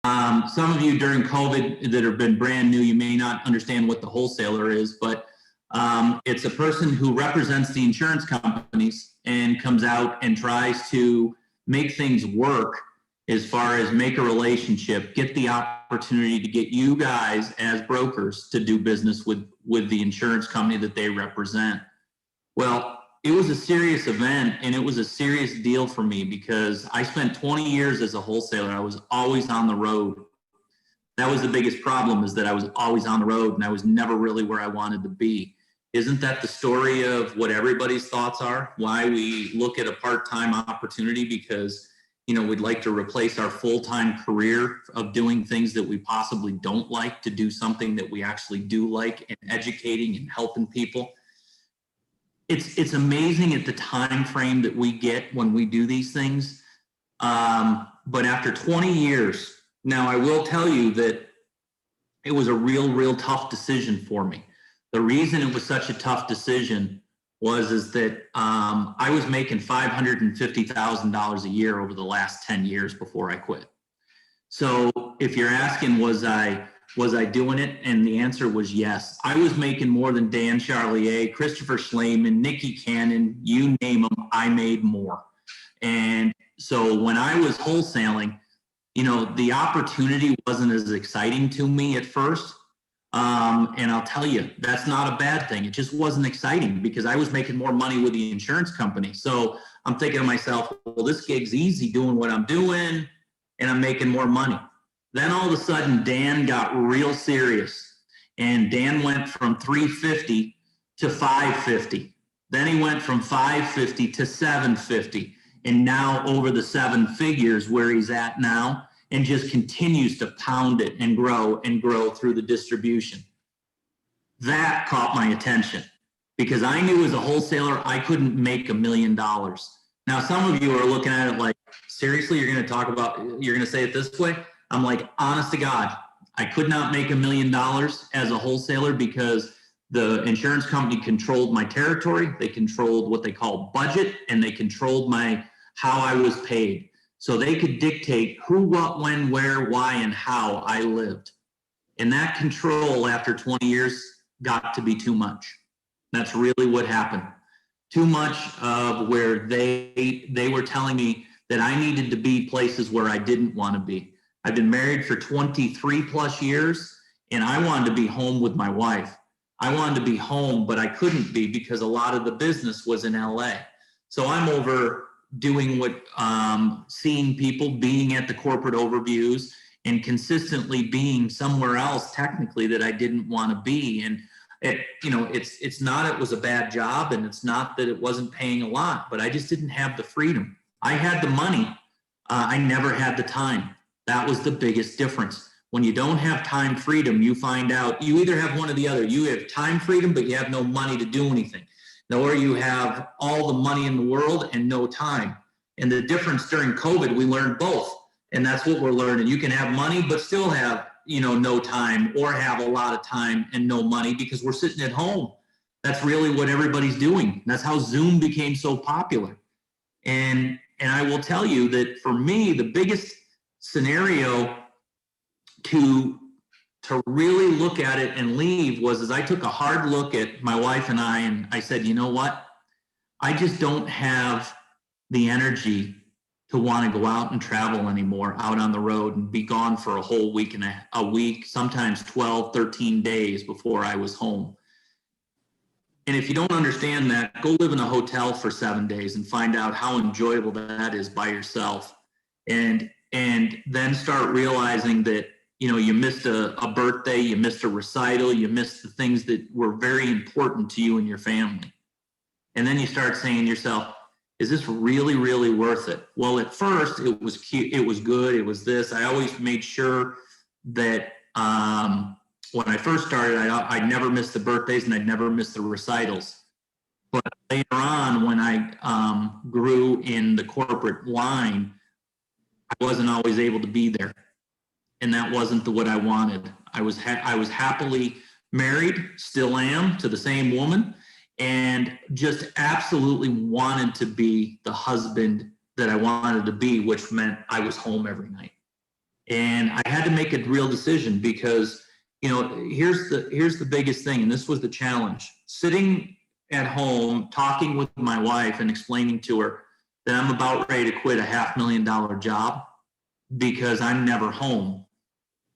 Some of you during COVID that have been brand new, you may not understand what the wholesaler is, but it's a person who represents the insurance companies and comes out and tries to make things work as far as make a relationship, get the opportunity to get you guys as brokers to do business with the insurance company that they represent. Well, it was a serious event and it was a serious deal for me because I spent 20 years as a wholesaler. I was always on the road. That was the biggest problem, is that I was always on the road and I was never really where I wanted to be. Isn't that the story of what everybody's thoughts are? Why we look at a part-time opportunity? Because, you know, we'd like to replace our full-time career of doing things that we possibly don't like to do something that we actually do like, and educating and helping people. It's amazing at the time frame that we get when we do these things. But after 20 years, now I will tell you that it was a real tough decision for me. The reason it was such a tough decision is that I was making $550,000 a year over the last 10 years before I quit. So if you're asking, was I doing it? And the answer was yes. I was making more than Dan Charlier, Christopher Schleman, Nikki Cannon, you name them, I made more. And so when I was wholesaling, you know, the opportunity wasn't as exciting to me at first. And I'll tell you, that's not a bad thing. It just wasn't exciting because I was making more money with the insurance company. So I'm thinking to myself, well, this gig's easy doing what I'm doing and I'm making more money. Then all of a sudden, Dan got real serious, and Dan went from 350 to 550. Then he went from 550 to 750, and now over the 7 figures where he's at now, and just continues to pound it and grow through the distribution. That caught my attention because I knew as a wholesaler, I couldn't make $1 million. Now, some of you are looking at it like, seriously, you're going to say it this way? I'm like, honest to God, I could not make $1 million as a wholesaler because the insurance company controlled my territory. They controlled what they call budget, and they controlled how I was paid. So they could dictate who, what, when, where, why, and how I lived. And that control after 20 years got to be too much. That's really what happened. Too much of where they were telling me that I needed to be places where I didn't want to be. I've been married for 23 plus years, and I wanted to be home with my wife. I wanted to be home, but I couldn't be because a lot of the business was in LA. So I'm over doing seeing people, being at the corporate overviews, and consistently being somewhere else technically that I didn't want to be. And it's not, it was a bad job, and it's not that it wasn't paying a lot, but I just didn't have the freedom. I had the money. I never had the time. That was the biggest difference. When you don't have time freedom, you find out you either have one or the other. You have time freedom, but you have no money to do anything. Or you have all the money in the world and no time. And the difference during COVID, we learned both. And that's what we're learning. You can have money, but still have, no time, or have a lot of time and no money because we're sitting at home. That's really what everybody's doing. That's how Zoom became so popular. And I will tell you that for me, the biggest scenario to really look at it and leave was as I took a hard look at my wife and I said, you know what? I just don't have the energy to want to go out and travel anymore, out on the road and be gone for a whole week and a week, sometimes 12, 13 days before I was home. And if you don't understand that, go live in a hotel for 7 days and find out how enjoyable that is by yourself. And then start realizing that, you missed a birthday, you missed a recital, you missed the things that were very important to you and your family. And then you start saying to yourself, is this really, really worth it? Well, at first it was cute, it was good, it was this. I always made sure that when I first started, I'd never miss the birthdays and I'd never miss the recitals. But later on, when I grew in the corporate line, I wasn't always able to be there. And that wasn't what I wanted. I was happily married, still am, to the same woman, and just absolutely wanted to be the husband that I wanted to be, which meant I was home every night. And I had to make a real decision because, here's the biggest thing. And this was the challenge: sitting at home, talking with my wife and explaining to her that I'm about ready to quit a $500,000 job because I'm never home.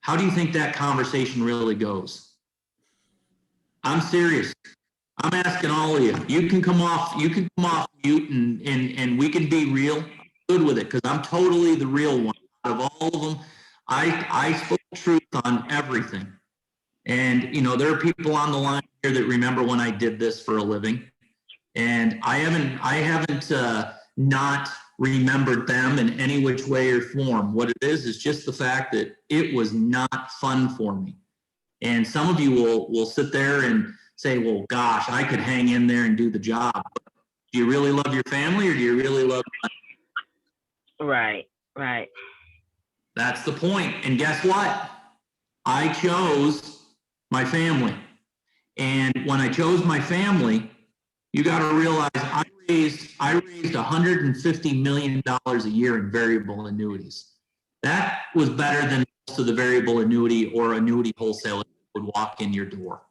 How do you think that conversation really goes? I'm serious. I'm asking all of you. You can come off mute and we can be real. I'm good with it because I'm totally the real one. Out of all of them, I spoke truth on everything. And there are people on the line here that remember when I did this for a living, and I haven't not remembered them in any which way or form. What it is just the fact that it was not fun for me. And some of you will sit there and say, well, gosh, I could hang in there and do the job. But do you really love your family, or do you really love Right. That's the point. And guess what? I chose my family. And when I chose my family, you got to realize I raised $150 million a year in variable annuities. That was better than most of the variable annuity or annuity wholesalers would walk in your door.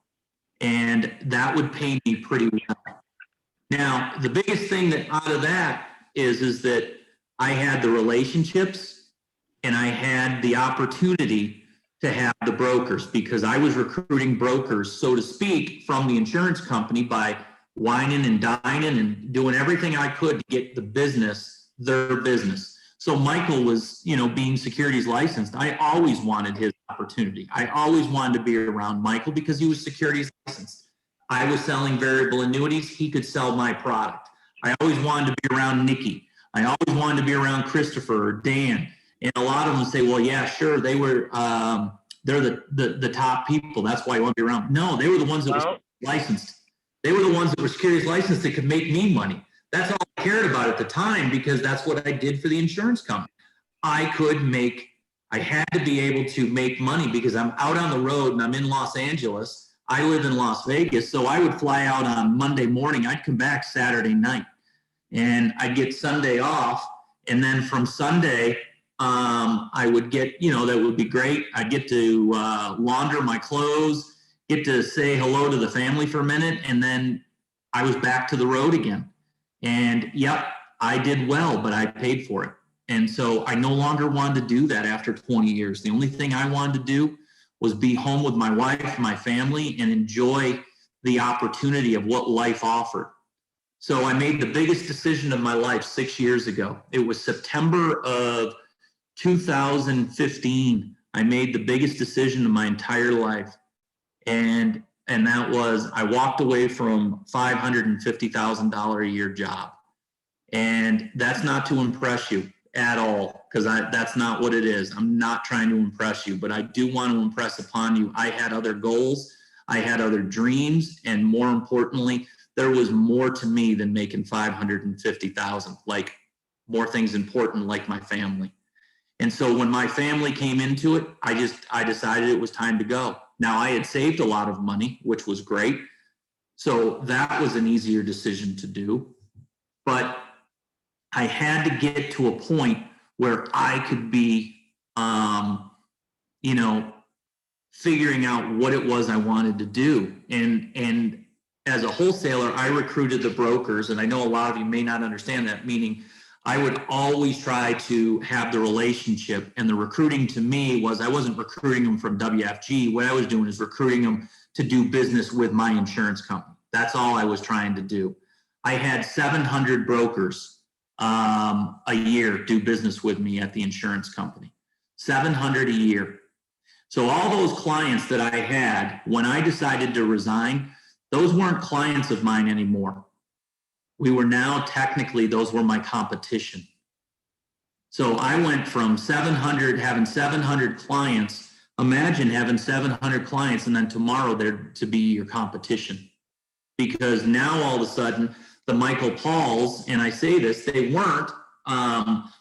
And that would pay me pretty well. Now, the biggest thing that out of that is that I had the relationships and I had the opportunity to have the brokers, because I was recruiting brokers, so to speak, from the insurance company by whining and dining and doing everything I could to get the business, their business. So Michael was, being securities licensed. I always wanted his opportunity. I always wanted to be around Michael because he was securities licensed. I was selling variable annuities. He could sell my product. I always wanted to be around Nikki. I always wanted to be around Christopher or Dan. And a lot of them say, well, yeah, sure, they were, they're the top people. That's why you want to be around. No, they were the ones that were licensed. They were the ones that were securities licensed that could make me money. That's all I cared about at the time, because that's what I did for the insurance company. I had to be able to make money because I'm out on the road and I'm in Los Angeles. I live in Las Vegas. So I would fly out on Monday morning. I'd come back Saturday night and I'd get Sunday off. And then from Sunday, I would get, that would be great. I'd get to launder my clothes, get to say hello to the family for a minute, and then I was back to the road again. And yep, I did well, but I paid for it. And so I no longer wanted to do that after 20 years. The only thing I wanted to do was be home with my wife, my family, and enjoy the opportunity of what life offered. So I made the biggest decision of my life 6 years ago. It was September of 2015. I made the biggest decision of my entire life. And that was, I walked away from $550,000 a year job. And that's not to impress you at all, because that's not what it is. I'm not trying to impress you, but I do want to impress upon you. I had other goals, I had other dreams, and more importantly, there was more to me than making $550,000, like more things important, like my family. And so when my family came into it, I decided it was time to go. Now, I had saved a lot of money, which was great. So that was an easier decision to do. But I had to get to a point where I could be, figuring out what it was I wanted to do. And as a wholesaler, I recruited the brokers. And I know a lot of you may not understand that, meaning I would always try to have the relationship, and the recruiting to me was, I wasn't recruiting them from WFG. What I was doing is recruiting them to do business with my insurance company. That's all I was trying to do. I had 700 brokers a year do business with me at the insurance company, 700 a year. So all those clients that I had, when I decided to resign, those weren't clients of mine anymore. We were now technically, those were my competition. So I went from having 700 clients. Imagine having 700 clients and then tomorrow they're to be your competition. Because now all of a sudden, the Michael Pauls, and I say this, they weren't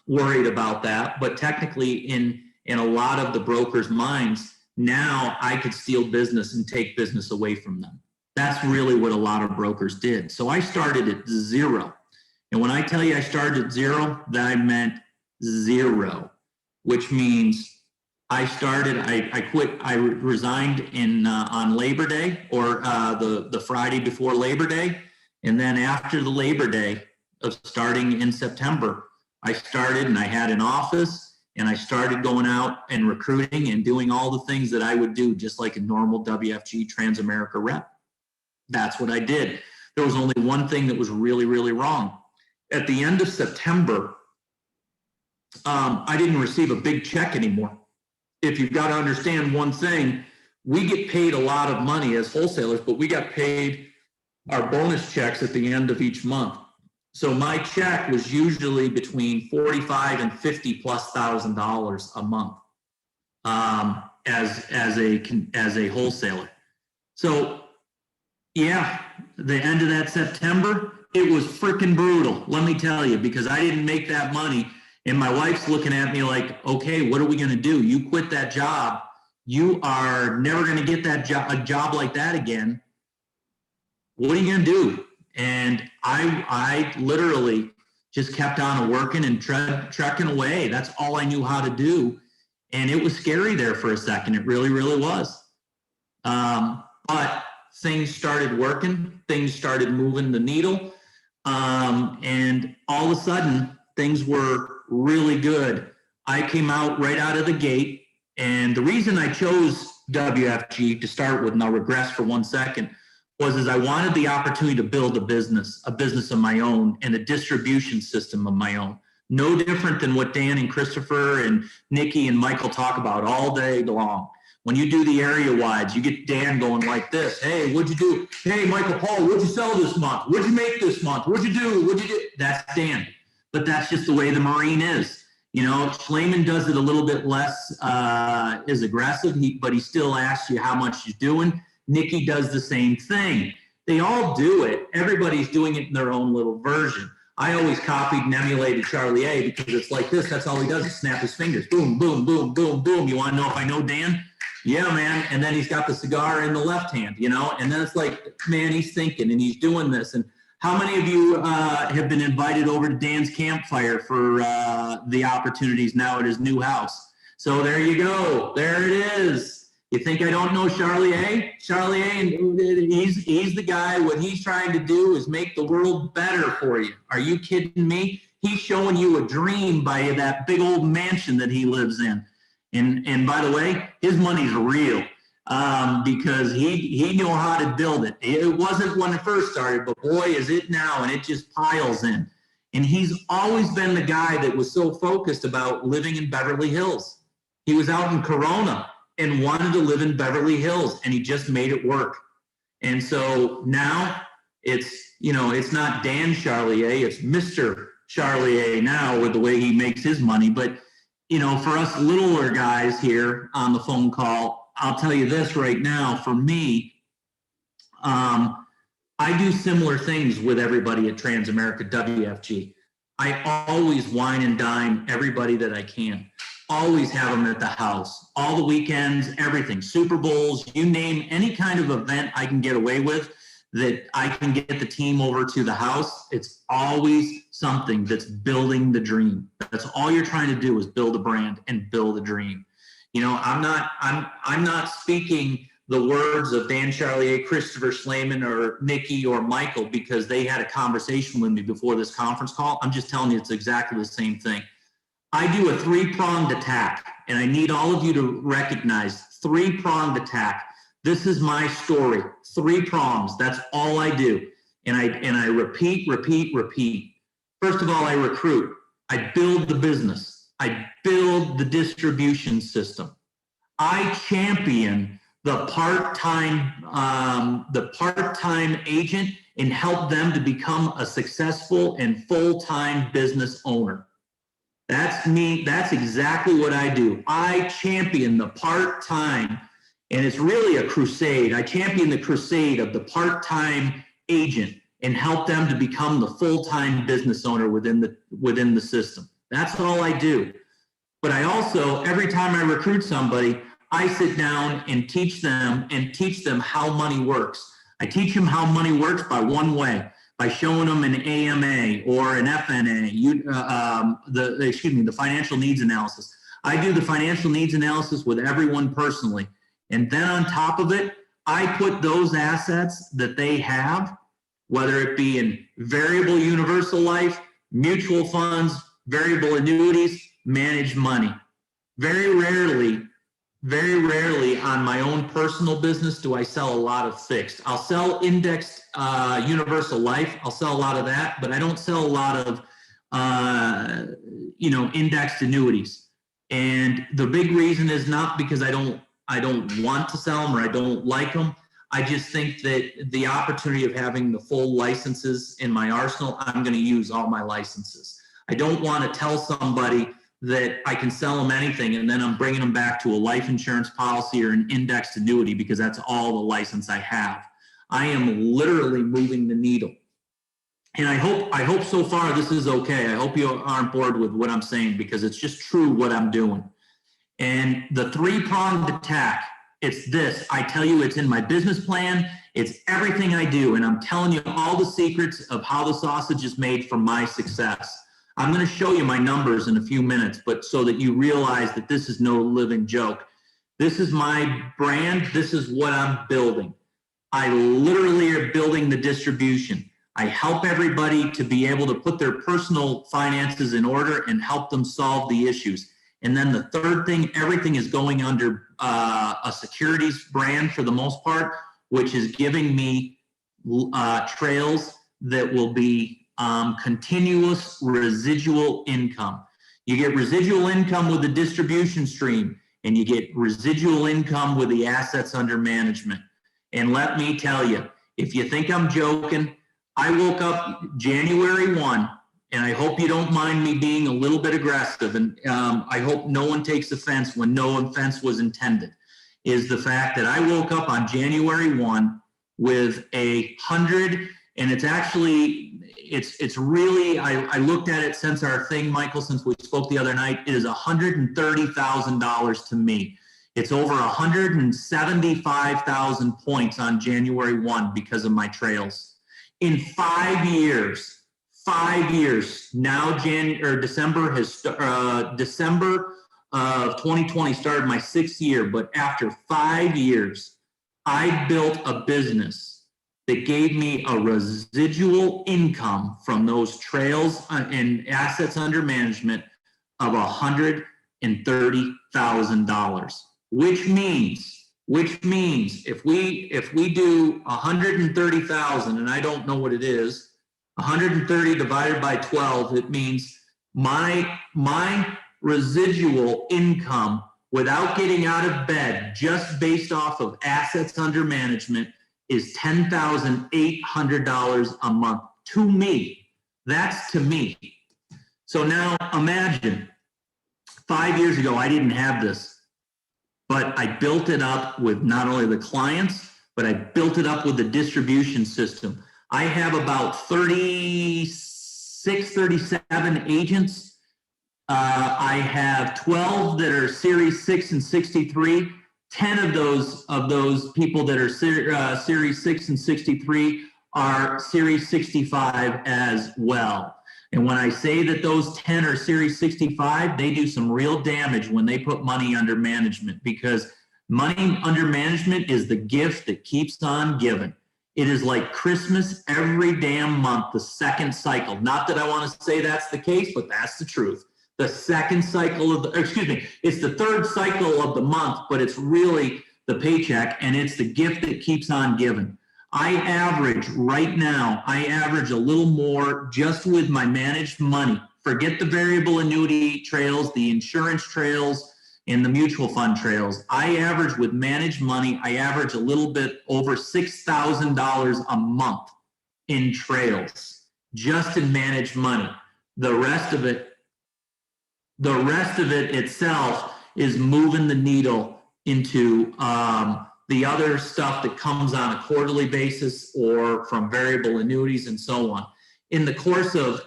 worried about that, but technically in a lot of the brokers' minds, now I could steal business and take business away from them. That's really what a lot of brokers did. So I started at zero. And when I tell you I started at zero, that I meant zero, which means I quit, I resigned on Labor Day, or the Friday before Labor Day. And then after the Labor Day of starting in September, I started and I had an office and I started going out and recruiting and doing all the things that I would do just like a normal WFG Transamerica rep. That's what I did. There was only one thing that was really, really wrong. At the end of September, I didn't receive a big check anymore. If you've got to understand one thing, we get paid a lot of money as wholesalers, but we got paid our bonus checks at the end of each month. So my check was usually between 45 and 50 plus $1,000 a month as a wholesaler. So yeah, the end of that September, it was freaking brutal. Let me tell you, because I didn't make that money. And my wife's looking at me like, okay, what are we going to do? You quit that job. You are never going to get a job like that again. What are you going to do? And I literally just kept on working and trekking away. That's all I knew how to do. And it was scary there for a second. It really, really was. But things started working. Things started moving the needle. And all of a sudden, things were really good. I came out right out of the gate. And the reason I chose WFG to start with, and I'll regress for 1 second, was I wanted the opportunity to build a business of my own and a distribution system of my own. No different than what Dan and Christopher and Nikki and Michael talk about all day long. When you do the area wides, you get Dan going like this. Hey, what'd you do? Hey, Michael Paul, what'd you sell this month? What'd you make this month? What'd you do? What'd you do? That's Dan. But that's just the way the Marine is. You know, Schleman does it a little bit less, is aggressive, but he still asks you how much you're doing. Nikki does the same thing. They all do it. Everybody's doing it in their own little version. I always copied and emulated Charlie A because it's like this. That's all he does is snap his fingers. Boom, boom, boom, boom, boom. You want to know if I know Dan? Yeah, man. And then he's got the cigar in the left hand, you know? And then it's like, man, he's thinking and he's doing this. And how many of you have been invited over to Dan's campfire for the opportunities now at his new house? So there you go. There it is. You think I don't know Charlie A? Charlie A, he's the guy. What he's trying to do is make the world better for you. Are you kidding me? He's showing you a dream by that big old mansion that he lives in. And by the way, his money's real because he knew how to build it. It wasn't when it first started, but boy, is it now, and it just piles in. And he's always been the guy that was so focused about living in Beverly Hills. He was out in Corona and wanted to live in Beverly Hills, and he just made it work. And so now it's not Dan Charlie A, it's Mr. Charlie A now with the way he makes his money. But, you know, for us littler guys here on the phone call, I'll tell you this right now, for me, I do similar things with everybody at Transamerica WFG. I always wine and dine everybody that I can. Always have them at the house, all the weekends, everything, Super Bowls, you name any kind of event I can get away with that I can get the team over to the house. It's always something that's building the dream. That's all you're trying to do is build a brand and build a dream. You know, I'm not speaking the words of Dan Charlie A, Christopher Schleman, or Nikki or Michael because they had a conversation with me before this conference call. I'm just telling you it's exactly the same thing. I do a three-pronged attack, and I need all of you to recognize three-pronged attack. This is my story. 3 prongs. That's all I do. And I repeat. First of all, I recruit. I build the business. I build the distribution system. I champion the part-time agent and help them to become a successful and full-time business owner. That's me. That's exactly what I do. I champion the part-time, and it's really a crusade. I champion the crusade of the part-time agent and help them to become the full-time business owner within the system. That's all I do. But I also, every time I recruit somebody, I sit down and teach them how money works. I teach them how money works by one way. By showing them an AMA or an FNA, the financial needs analysis. I do the financial needs analysis with everyone personally. And then on top of it, I put those assets that they have, whether it be in variable universal life, mutual funds, variable annuities, managed money. Very rarely on my own personal business do I sell a lot of fixed. I'll sell indexed universal life. I'll sell a lot of that, but I don't sell a lot of indexed annuities. And the big reason is not because I don't want to sell them or I don't like them. I just think that the opportunity of having the full licenses in my arsenal, I'm going to use all my licenses. I don't want to tell somebody that I can sell them anything and then I'm bringing them back to a life insurance policy or an indexed annuity because that's all the license I have. I am literally moving the needle. And I hope so far this is okay. I hope you are on board with what I'm saying because it's just true what I'm doing. And the three-pronged attack, it's this. I tell you it's in my business plan. It's everything I do. And I'm telling you all the secrets of how the sausage is made for my success. I'm going to show you my numbers in a few minutes, but so that you realize that this is no living joke. This is my brand. This is what I'm building. I literally are building the distribution. I help everybody to be able to put their personal finances in order and help them solve the issues. And then the third thing, everything is going under a securities brand for the most part, which is giving me trails that will be continuous residual income. You get residual income with the distribution stream, and you get residual income with the assets under management. And let me tell you, if you think I'm joking, I woke up January 1, and I hope you don't mind me being a little bit aggressive, and I hope no one takes offense when no offense was intended, is the fact that I woke up on January 1 with 100, and it's actually, it's really, I looked at it since our thing, Michael, since we spoke the other night, it is $130,000 to me. It's over 175,000 points on January 1 because of my trails. In 5 years, now December of 2020 started my 6th year, but after 5 years, I built a business that gave me a residual income from those trails and assets under management of $130,000, which means if we do 130,000, and I don't know what it is, 130 divided by 12, it means my residual income without getting out of bed, just based off of assets under management, is $10,800 a month to me. That's to me. So now imagine 5 years ago, I didn't have this, but I built it up with not only the clients, but I built it up with the distribution system. I have about 36, 37 agents. I have 12 that are Series 6 and 63. 10 of those people that are Series 6 and 63 are Series 65 as well. And when I say that those 10 are Series 65, they do some real damage when they put money under management, because money under management is the gift that keeps on giving. It is like Christmas every damn month, the second cycle. Not that I want to say that's the case, but that's the truth. The second cycle of it's the third cycle of the month, but it's really the paycheck, and it's the gift that keeps on giving. I average right now, a little more just with my managed money. Forget the variable annuity trails, the insurance trails, and the mutual fund trails. I average with managed money, I average a little bit over $6,000 a month in trails, just in managed money. The rest of it itself is moving the needle into the other stuff that comes on a quarterly basis or from variable annuities and so on. In the course of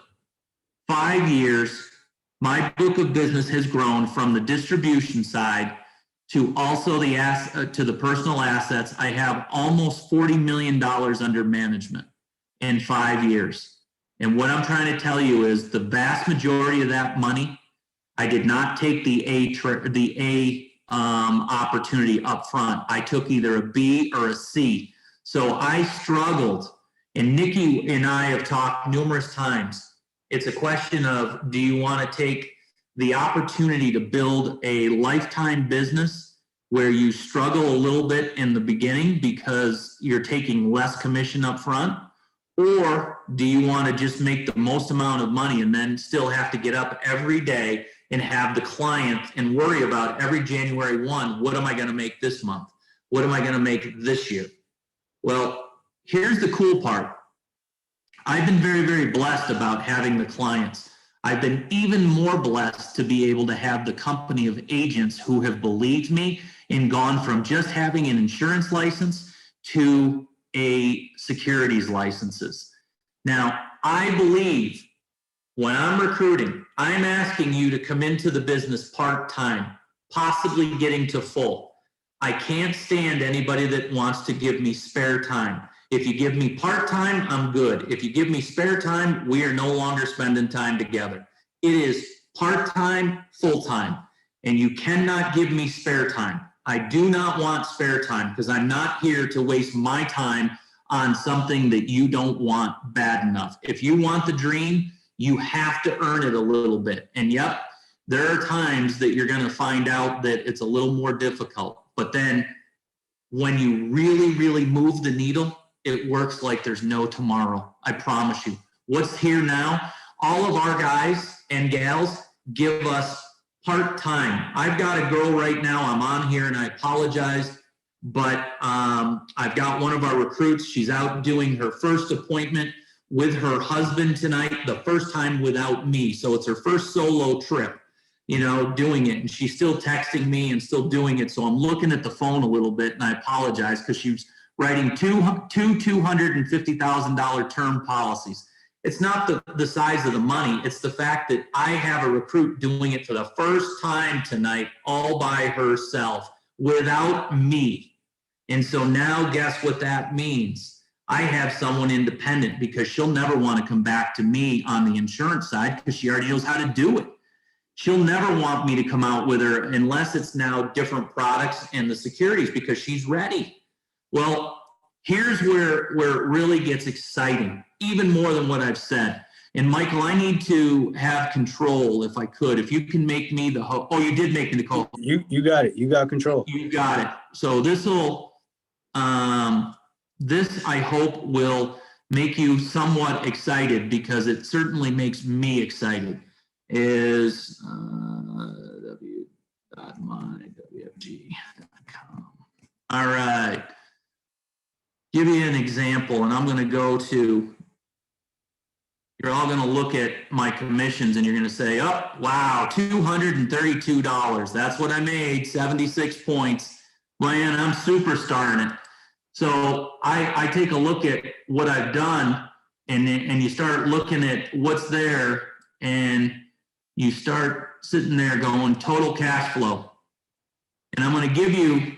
5 years, my book of business has grown from the distribution side to also to the personal assets. I have almost $40 million under management in 5 years. And what I'm trying to tell you is the vast majority of that money I did not take the opportunity up front. I took either a B or a C. So I struggled, and Nikki and I have talked numerous times. It's a question of, do you want to take the opportunity to build a lifetime business where you struggle a little bit in the beginning because you're taking less commission up front? Or do you want to just make the most amount of money and then still have to get up every day and have the client and worry about every January 1, what am I going to make this month? What am I going to make this year? Well, here's the cool part. I've been very, very blessed about having the clients. I've been even more blessed to be able to have the company of agents who have believed me and gone from just having an insurance license to a securities licenses. Now, I believe when I'm recruiting, I'm asking you to come into the business part-time, possibly getting to full. I can't stand anybody that wants to give me spare time. If you give me part-time, I'm good. If you give me spare time, we are no longer spending time together. It is part-time, full-time, and you cannot give me spare time. I do not want spare time because I'm not here to waste my time on something that you don't want bad enough. If you want the dream, you have to earn it a little bit. And yep, there are times that you're going to find out that it's a little more difficult. But then when you really, really move the needle, it works like there's no tomorrow. I promise you. What's here now, all of our guys and gals give us part-time. I've got a girl right now, I'm on here and I apologize, but I've got one of our recruits. She's out doing her first appointment with her husband tonight, the first time without me. So it's her first solo trip, doing it. And she's still texting me and still doing it. So I'm looking at the phone a little bit and I apologize because she's writing two $250,000 term policies. It's not the size of the money. It's the fact that I have a recruit doing it for the first time tonight, all by herself, without me. And so now guess what that means? I have someone independent because she'll never want to come back to me on the insurance side because she already knows how to do it. She'll never want me to come out with her unless it's now different products and the securities because she's ready. Well, here's where it really gets exciting, even more than what I've said. And Michael, I need to have control if I could. If you can make me the host. Oh, you did make me the co-host. You got it. You got control. You got it. So this I hope will make you somewhat excited because it certainly makes me excited. Is w.mywfg.com. All right. Give you an example, and I'm going to go to, you're all going to look at my commissions and you're going to say, oh, wow, $232. That's what I made, 76 points. Man, I'm superstarring it. So I take a look at what I've done and you start looking at what's there and you start sitting there going total cash flow. And I'm going to give you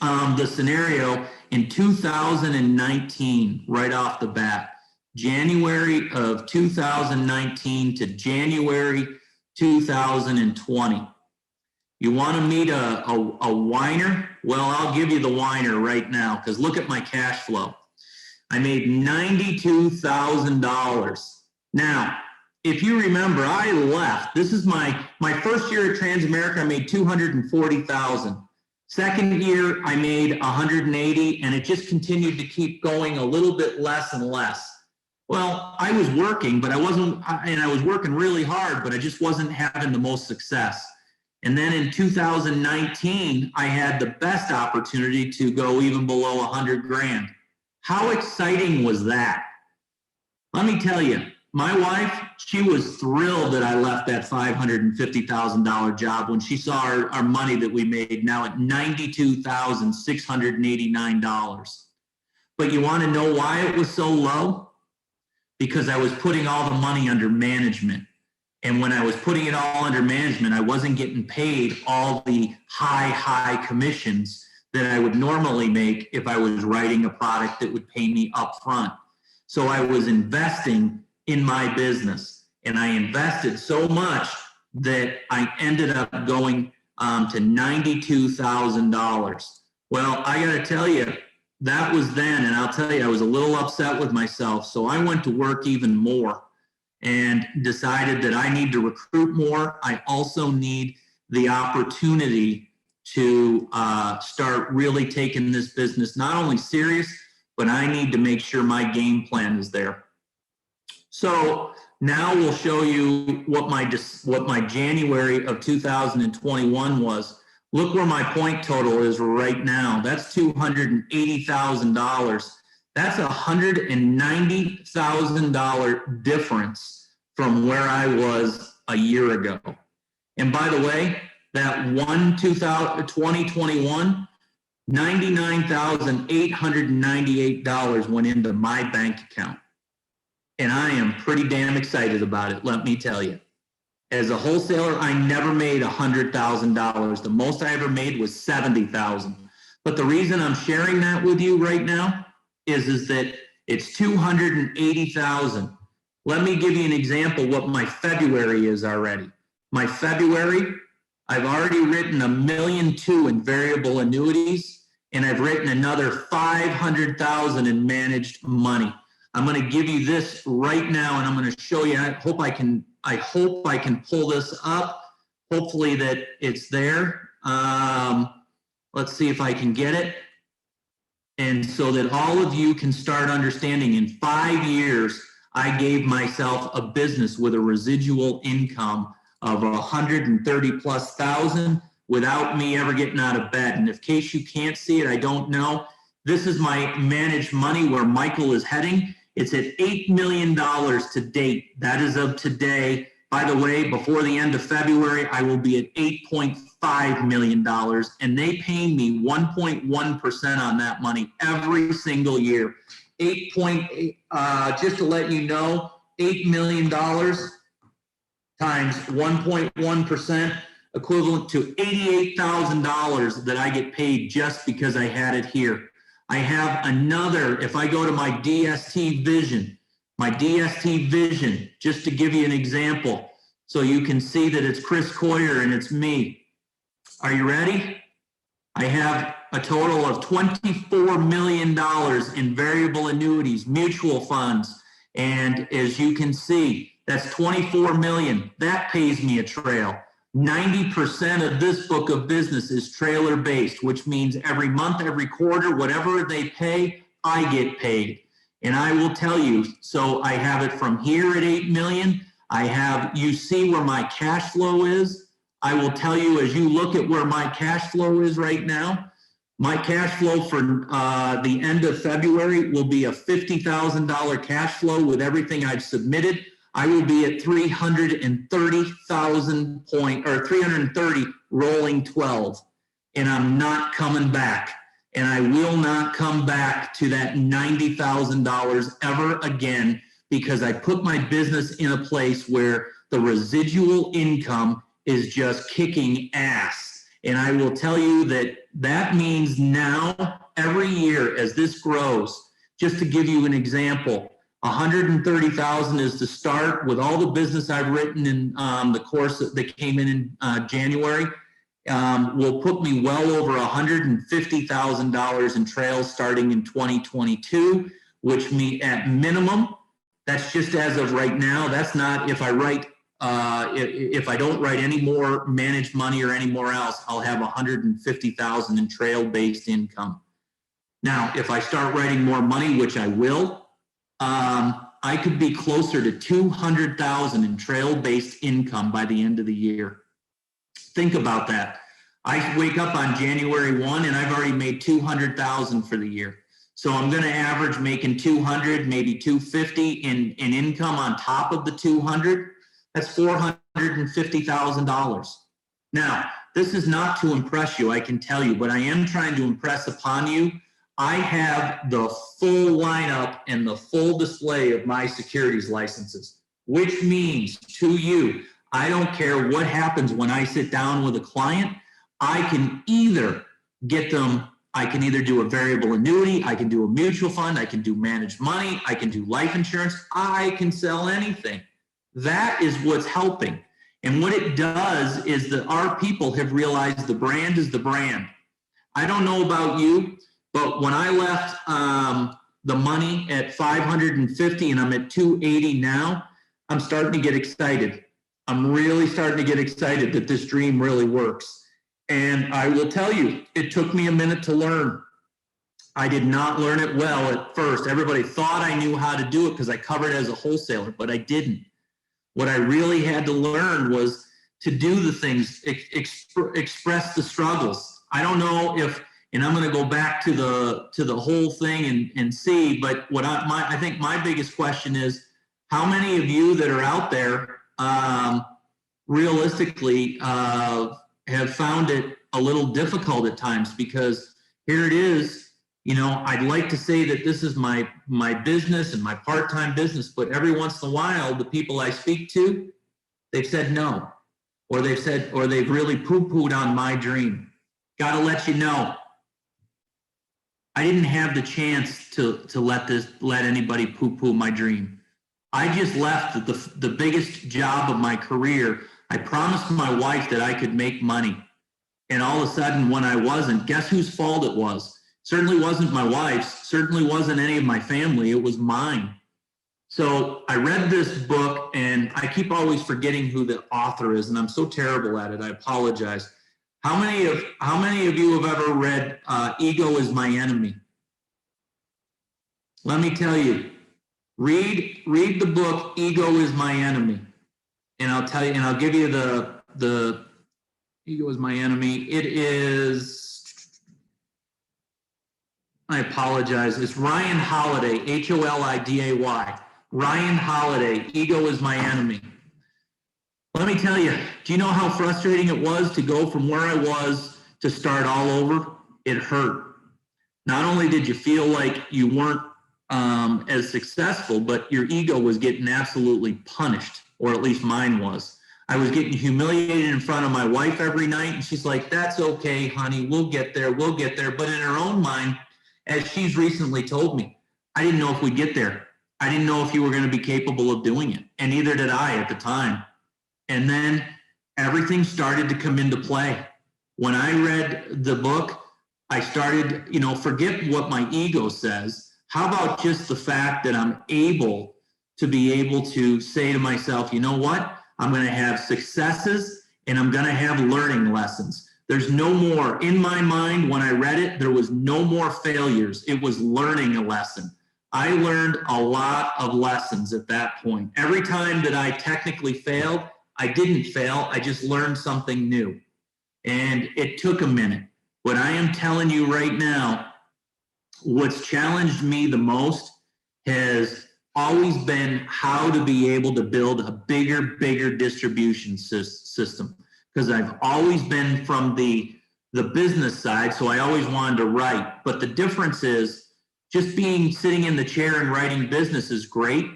the scenario in 2019 right off the bat. January of 2019 to January 2020. You want to meet a whiner? Well, I'll give you the whiner right now because look at my cash flow. I made $92,000. Now, if you remember, I left. This is my first year at Transamerica. I made $240,000. Second year, I made $180,000, and it just continued to keep going a little bit less and less. Well, I was working, but I was working really hard, but I just wasn't having the most success. And then in 2019, I had the best opportunity to go even below $100,000. How exciting was that? Let me tell you, my wife, she was thrilled that I left that $550,000 job when she saw our money that we made now at $92,689. But you want to know why it was so low? Because I was putting all the money under management. And when I was putting it all under management, I wasn't getting paid all the high commissions that I would normally make if I was writing a product that would pay me up front. So I was investing in my business, and I invested so much that I ended up going to $92,000. Well, I got to tell you, that was then, and I'll tell you, I was a little upset with myself. So I went to work even more and decided that I need to recruit more. I also need the opportunity to start really taking this business not only serious, but I need to make sure my game plan is there. So now we'll show you what my January of 2021 was. Look where my point total is right now. That's $280,000. That's a $190,000 difference from where I was a year ago. And by the way, that 2021, $99,898 went into my bank account. And I am pretty damn excited about it, let me tell you. As a wholesaler, I never made $100,000. The most I ever made was $70,000. But the reason I'm sharing that with you right now is that it's $280,000. Let me give you an example what my February is already. My February, I've already written $1.2 million in variable annuities, and I've written another $500,000 in managed money. I'm going to give you this right now, and I'm going to show you. I hope I can pull this up. Hopefully that it's there. Let's see if I can get it. And so that all of you can start understanding, in 5 years, I gave myself a business with a residual income of 130 plus thousand without me ever getting out of bed. And in case you can't see it, I don't know. This is my managed money where Michael is heading. It's at $8 million to date. That is of today. By the way, before the end of February, I will be at $8.5 million, and they pay me 1.1% on that money every single year. 8.8, just to let you know, $8 million times 1.1%, equivalent to $88,000 that I get paid just because I had it here. I have another, if I go to my DST Vision, just to give you an example, so you can see that it's Chris Coyer and it's me. Are you ready? I have a total of $24 million in variable annuities, mutual funds, and as you can see, that's $24 million. That pays me a trail. 90% of this book of business is trailer based, which means every month, every quarter, whatever they pay, I get paid. And I will tell you, so I have it from here at 8 million. You see where my cash flow is. I will tell you, as you look at where my cash flow is right now, my cash flow for the end of February will be a $50,000 cash flow with everything I've submitted. I will be at 330 rolling 12, and I'm not coming back. And I will not come back to that $90,000 ever again, because I put my business in a place where the residual income is just kicking ass. And I will tell you that means now, every year as this grows, just to give you an example, 130,000 is the start with all the business I've written in the course that came in January. Will put me well over $150,000 in trails starting in 2022, which at minimum, that's just as of right now. That's not if I write, if I don't write any more managed money or any more else, I'll have 150,000 in trail-based income. Now, if I start writing more money, which I will, I could be closer to 200,000 in trail-based income by the end of the year. Think about that. I wake up on January 1 and I've already made 200,000 for the year. So I'm going to average making 200, maybe 250 in income on top of the 200. That's $450,000. Now, this is not to impress you, I can tell you, but I am trying to impress upon you. I have the full lineup and the full display of my securities licenses, which means to you, I don't care what happens when I sit down with a client. I can either get them, I can either do a variable annuity, I can do a mutual fund, I can do managed money, I can do life insurance, I can sell anything. That is what's helping. And what it does is that our people have realized the brand is the brand. I don't know about you, but when I left the money at 550 and I'm at 280 now, I'm starting to get excited. I'm really starting to get excited that this dream really works. And I will tell you, it took me a minute to learn. I did not learn it well at first. Everybody thought I knew how to do it because I covered as a wholesaler, but I didn't. What I really had to learn was to do the things, express the struggles. I don't know if, and I'm going to go back to the whole thing and see, but what I think my biggest question is, how many of you that are out there realistically have found it a little difficult at times? Because here it is, you know, I'd like to say that this is my business and my part-time business, but every once in a while, the people I speak to, they've said no, or they've really poo-pooed on my dream. Got to let you know, I didn't have the chance to let anybody poo-poo my dream. I just left the biggest job of my career. I promised my wife that I could make money. And all of a sudden, when I wasn't, guess whose fault it was? Certainly wasn't my wife's, certainly wasn't any of my family, it was mine. So I read this book, and I keep always forgetting who the author is, and I'm so terrible at it, I apologize. How many of you have ever read Ego is My Enemy? Let me tell you, read the book Ego is My Enemy. And I'll tell you, and I'll give you the Ego is My Enemy. It is, I apologize, it's Ryan Holiday, Holiday. Ryan Holiday, Ego is My Enemy. Let me tell you, do you know how frustrating it was to go from where I was to start all over? It hurt. Not only did you feel like you weren't as successful, but your ego was getting absolutely punished, or at least mine was. I was getting humiliated in front of my wife every night, and she's like, that's okay, honey, we'll get there. But in her own mind, as she's recently told me, I didn't know if we'd get there. I didn't know if you were going to be capable of doing it, and neither did I at the time. And then everything started to come into play. When I read the book, I started, forget what my ego says. How about just the fact that I'm able to say to myself, you know what? I'm going to have successes and I'm going to have learning lessons. There's no more, in my mind, when I read it, there was no more failures. It was learning a lesson. I learned a lot of lessons at that point. Every time that I technically failed, I didn't fail. I just learned something new. And it took a minute. But I am telling you right now, what's challenged me the most has always been how to be able to build a bigger distribution system. Because I've always been from the business side, so I always wanted to write. But the difference is just sitting in the chair and writing business is great,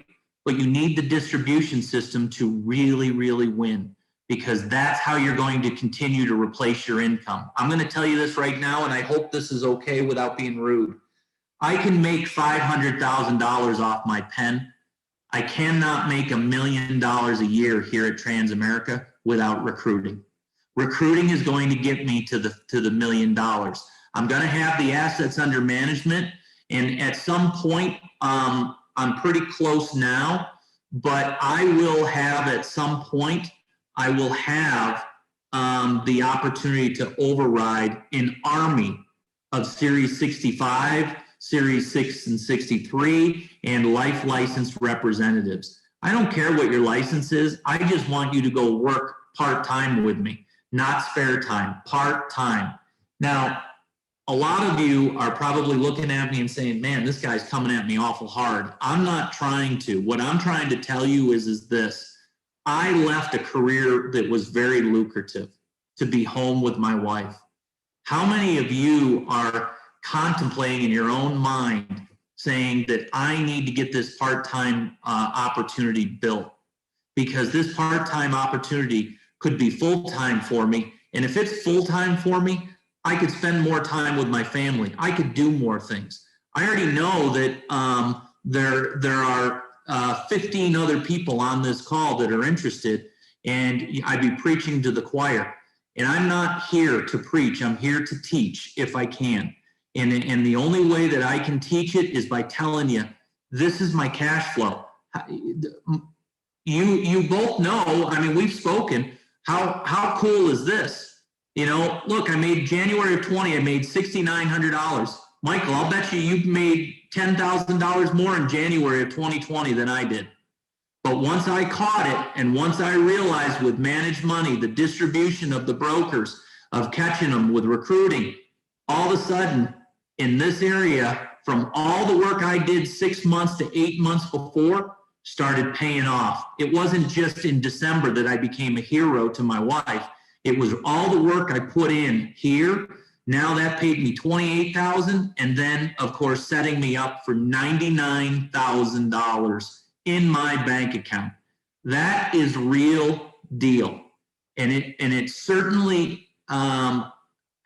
but you need the distribution system to really, really win, because that's how you're going to continue to replace your income. I'm going to tell you this right now, and I hope this is okay without being rude. I can make $500,000 off my pen. I cannot make $1 million a year here at Transamerica without recruiting. Recruiting is going to get me to the $1 million. I'm going to have the assets under management, and at some point, I'm pretty close now, but I will have at some point, I will have the opportunity to override an army of Series 65, Series 6 and 63, and life licensed representatives. I don't care what your license is. I just want you to go work part-time with me, not spare time, part-time. Now, a lot of you are probably looking at me and saying, man, this guy's coming at me awful hard. I'm not trying to. What I'm trying to tell you is this. I left a career that was very lucrative to be home with my wife. How many of you are contemplating in your own mind saying that I need to get this part-time opportunity built? Because this part-time opportunity could be full-time for me. And if it's full-time for me, I could spend more time with my family. I could do more things. I already know that there are 15 other people on this call that are interested and I'd be preaching to the choir. And I'm not here to preach. I'm here to teach if I can. And the only way that I can teach it is by telling you, this is my cash flow. You both know, I mean, we've spoken, how cool is this? You know, look, I made January of 20, I made $6,900. Michael, I'll bet you made $10,000 more in January of 2020 than I did. But once I caught it, and once I realized with managed money, the distribution of the brokers, of catching them with recruiting, all of a sudden in this area, from all the work I did 6 months to 8 months before, started paying off. It wasn't just in December that I became a hero to my wife. It was all the work I put in here. Now that paid me $28,000, and then of course setting me up for $99,000 in my bank account. That is real deal, and it certainly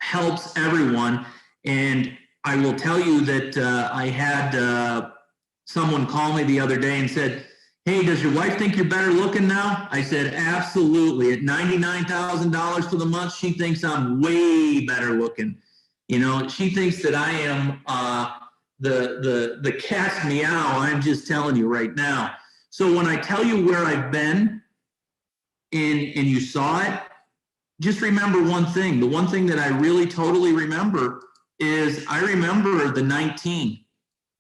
helps everyone. And I will tell you that I had someone call me the other day and said, "Hey, does your wife think you're better looking now?" I said, "Absolutely. At $99,000 for the month, she thinks I'm way better looking. You know, she thinks that I am the cat's meow. I'm just telling you right now." So when I tell you where I've been and you saw it, just remember one thing. The one thing that I really totally remember is I remember the 19.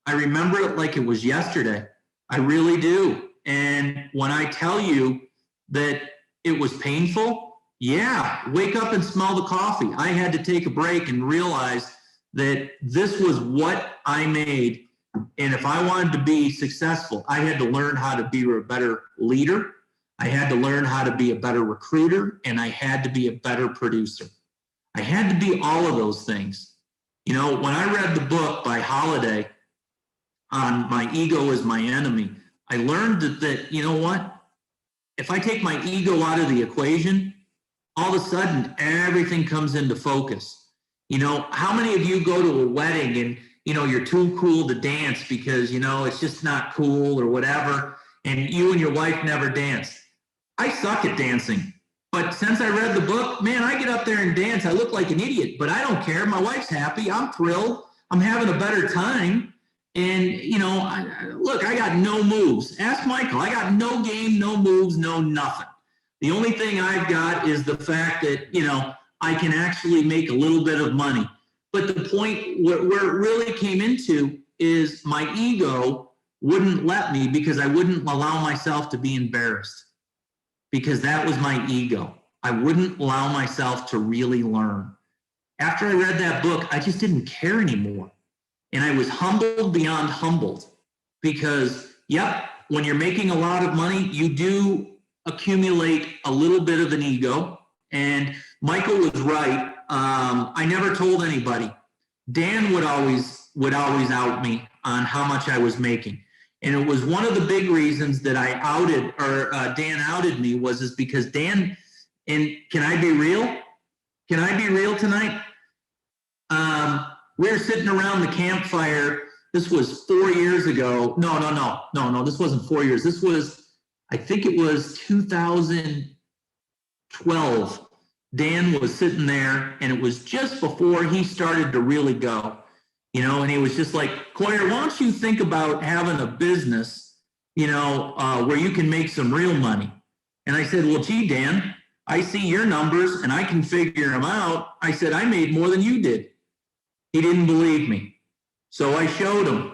I remember it like it was yesterday. I really do. And when I tell you that it was painful, yeah, wake up and smell the coffee. I had to take a break and realize that this was what I made. And if I wanted to be successful, I had to learn how to be a better leader. I had to learn how to be a better recruiter, and I had to be a better producer. I had to be all of those things. You know, when I read the book by Holiday on My Ego is My Enemy, I learned that, you know what? If I take my ego out of the equation, all of a sudden everything comes into focus. You know, how many of you go to a wedding and, you know, you're too cool to dance because, you know, it's just not cool or whatever, and you and your wife never dance? I suck at dancing. But since I read the book, man, I get up there and dance. I look like an idiot, but I don't care. My wife's happy. I'm thrilled. I'm having a better time. And, you know, look, I got no moves. Ask Michael. I got no game, no moves, no nothing. The only thing I've got is the fact that, you know, I can actually make a little bit of money. But the point where it really came into is my ego wouldn't let me, because I wouldn't allow myself to be embarrassed, because that was my ego. I wouldn't allow myself to really learn. After I read that book, I just didn't care anymore. And I was humbled beyond humbled, because, yep, when you're making a lot of money, you do accumulate a little bit of an ego. And Michael was right. I never told anybody. Dan would always out me on how much I was making. And it was one of the big reasons that I outed, or Dan outed me, is because Dan, and can I be real? Can I be real tonight? We were sitting around the campfire. This was 4 years ago. No, this wasn't 4 years. This was, I think it was 2012. Dan was sitting there, and it was just before he started to really go. You know, and he was just like, "Coyer, why don't you think about having a business, you know, where you can make some real money?" And I said, "Well, gee, Dan, I see your numbers and I can figure them out." I said, "I made more than you did." He didn't believe me. So I showed him.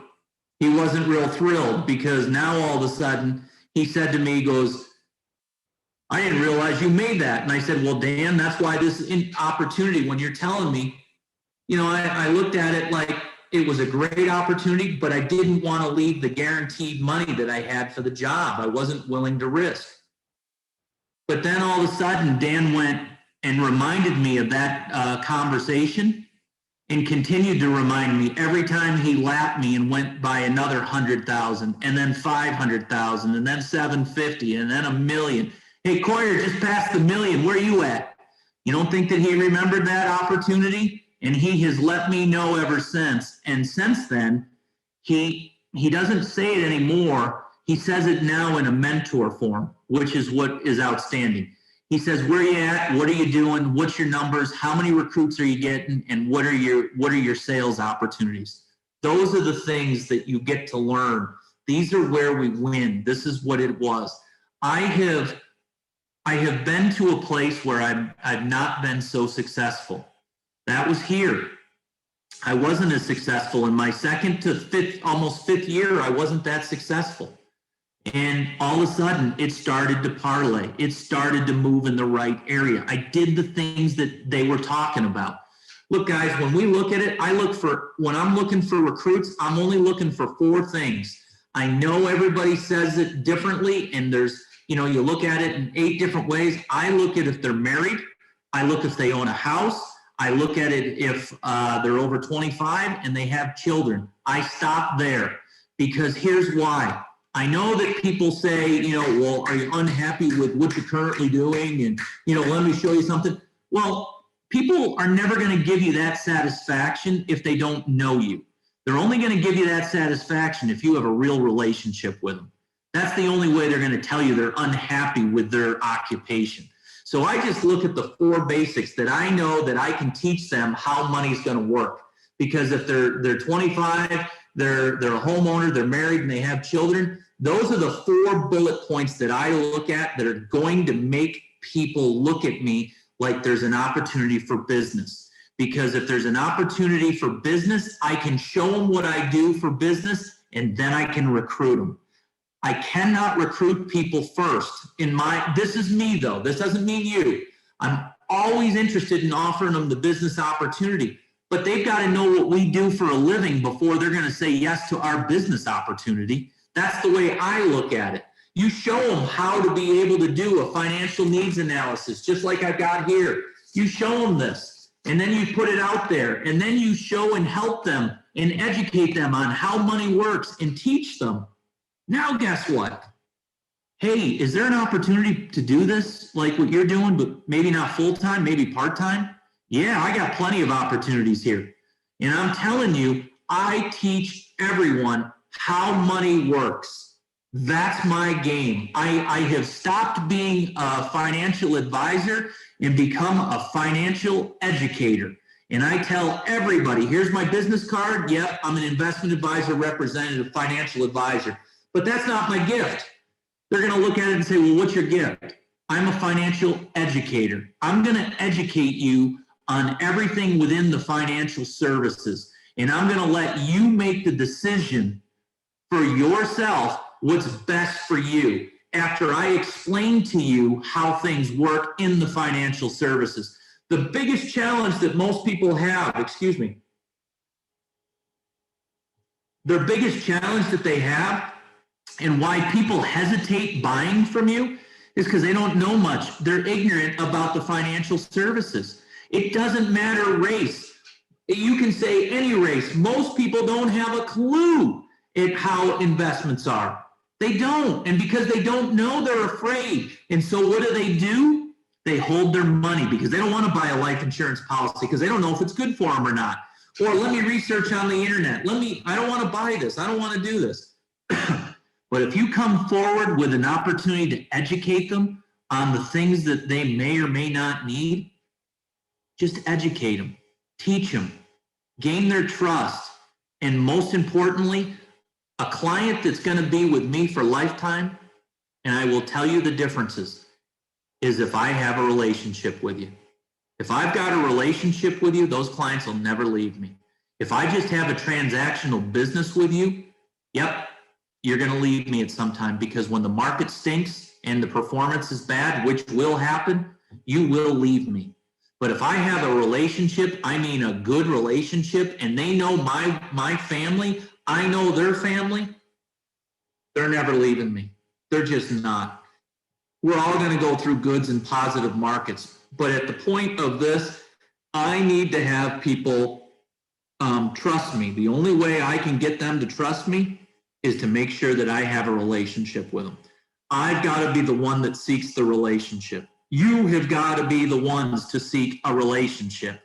He wasn't real thrilled, because now all of a sudden he said to me, he goes, "I didn't realize you made that." And I said, "Well, Dan, that's why this opportunity, when you're telling me, you know, I looked at it like it was a great opportunity, but I didn't want to leave the guaranteed money that I had for the job. I wasn't willing to risk." But then all of a sudden, Dan went and reminded me of that conversation, and continued to remind me every time he lapped me and went by another 100,000, and then 500,000, and then 750, and then 1,000,000. "Hey, Coyer, just passed the 1,000,000. Where are you at?" You don't think that he remembered that opportunity? And he has let me know ever since. And since then, he doesn't say it anymore. He says it now in a mentor form, which is what is outstanding. He says, where are you at? What are you doing? What's your numbers? How many recruits are you getting? And what are your sales opportunities? Those are the things that you get to learn. These are where we win. This is what it was. I have been to a place where I've not been so successful. That was here. I wasn't as successful in my second to almost fifth year. I wasn't that successful. And all of a sudden it started to parlay. It started to move in the right area. I did the things that they were talking about. Look, guys, when we look at it, when I'm looking for recruits, I'm only looking for 4 things. I know everybody says it differently, and there's, you look at it in 8 different ways. I look at if they're married. I look if they own a house. I look at it if they're over 25 and they have children. I stop there because here's why. I know that people say, well, are you unhappy with what you're currently doing? And, let me show you something. Well, people are never going to give you that satisfaction if they don't know you. They're only going to give you that satisfaction if you have a real relationship with them. That's the only way they're going to tell you they're unhappy with their occupation. So I just look at the 4 basics that I know that I can teach them how money's going to work. Because if they're 25, they're a homeowner, they're married, and they have children, those are the 4 bullet points that I look at that are going to make people look at me like there's an opportunity for business. Because if there's an opportunity for business, I can show them what I do for business, and then I can recruit them. I cannot recruit people first. This is me though. This doesn't mean you. I'm always interested in offering them the business opportunity, but they've got to know what we do for a living before they're going to say yes to our business opportunity. That's the way I look at it. You show them how to be able to do a financial needs analysis, just like I've got here. You show them this, and then you put it out there, and then you show and help them and educate them on how money works and teach them. Now, guess what? Hey, is there an opportunity to do this like what you're doing, but maybe not full-time, maybe part-time? Yeah, I got plenty of opportunities here. And I'm telling you, I teach everyone how money works. That's my game. I have stopped being a financial advisor and become a financial educator. And I tell everybody, here's my business card. Yep, I'm an investment advisor, representative, financial advisor. But that's not my gift. They're going to look at it and say, well, what's your gift? I'm a financial educator. I'm going to educate you on everything within the financial services. And I'm going to let you make the decision for yourself what's best for you after I explain to you how things work in the financial services. The biggest challenge that most people have, their biggest challenge that they have and why people hesitate buying from you is because they don't know much. They're ignorant about the financial services. It doesn't matter race. You can say any race. Most people don't have a clue at how investments are. They don't. And because they don't know, they're afraid. And so what do? They hold their money because they don't want to buy a life insurance policy because they don't know if it's good for them or not. Or let me research on the internet. I don't want to buy this. I don't want to do this. But if you come forward with an opportunity to educate them on the things that they may or may not need, just educate them, teach them, gain their trust. And most importantly, a client that's going to be with me for a lifetime, and I will tell you the differences, is if I have a relationship with you. If I've got a relationship with you, those clients will never leave me. If I just have a transactional business with you, yep, you're going to leave me at some time because when the market stinks and the performance is bad, which will happen, you will leave me. But if I have a relationship, I mean a good relationship, and they know my family, I know their family, they're never leaving me. They're just not. We're all going to go through goods and positive markets. But at the point of this, I need to have people trust me. The only way I can get them to trust me is to make sure that I have a relationship with them. I've got to be the one that seeks the relationship. You have got to be the ones to seek a relationship.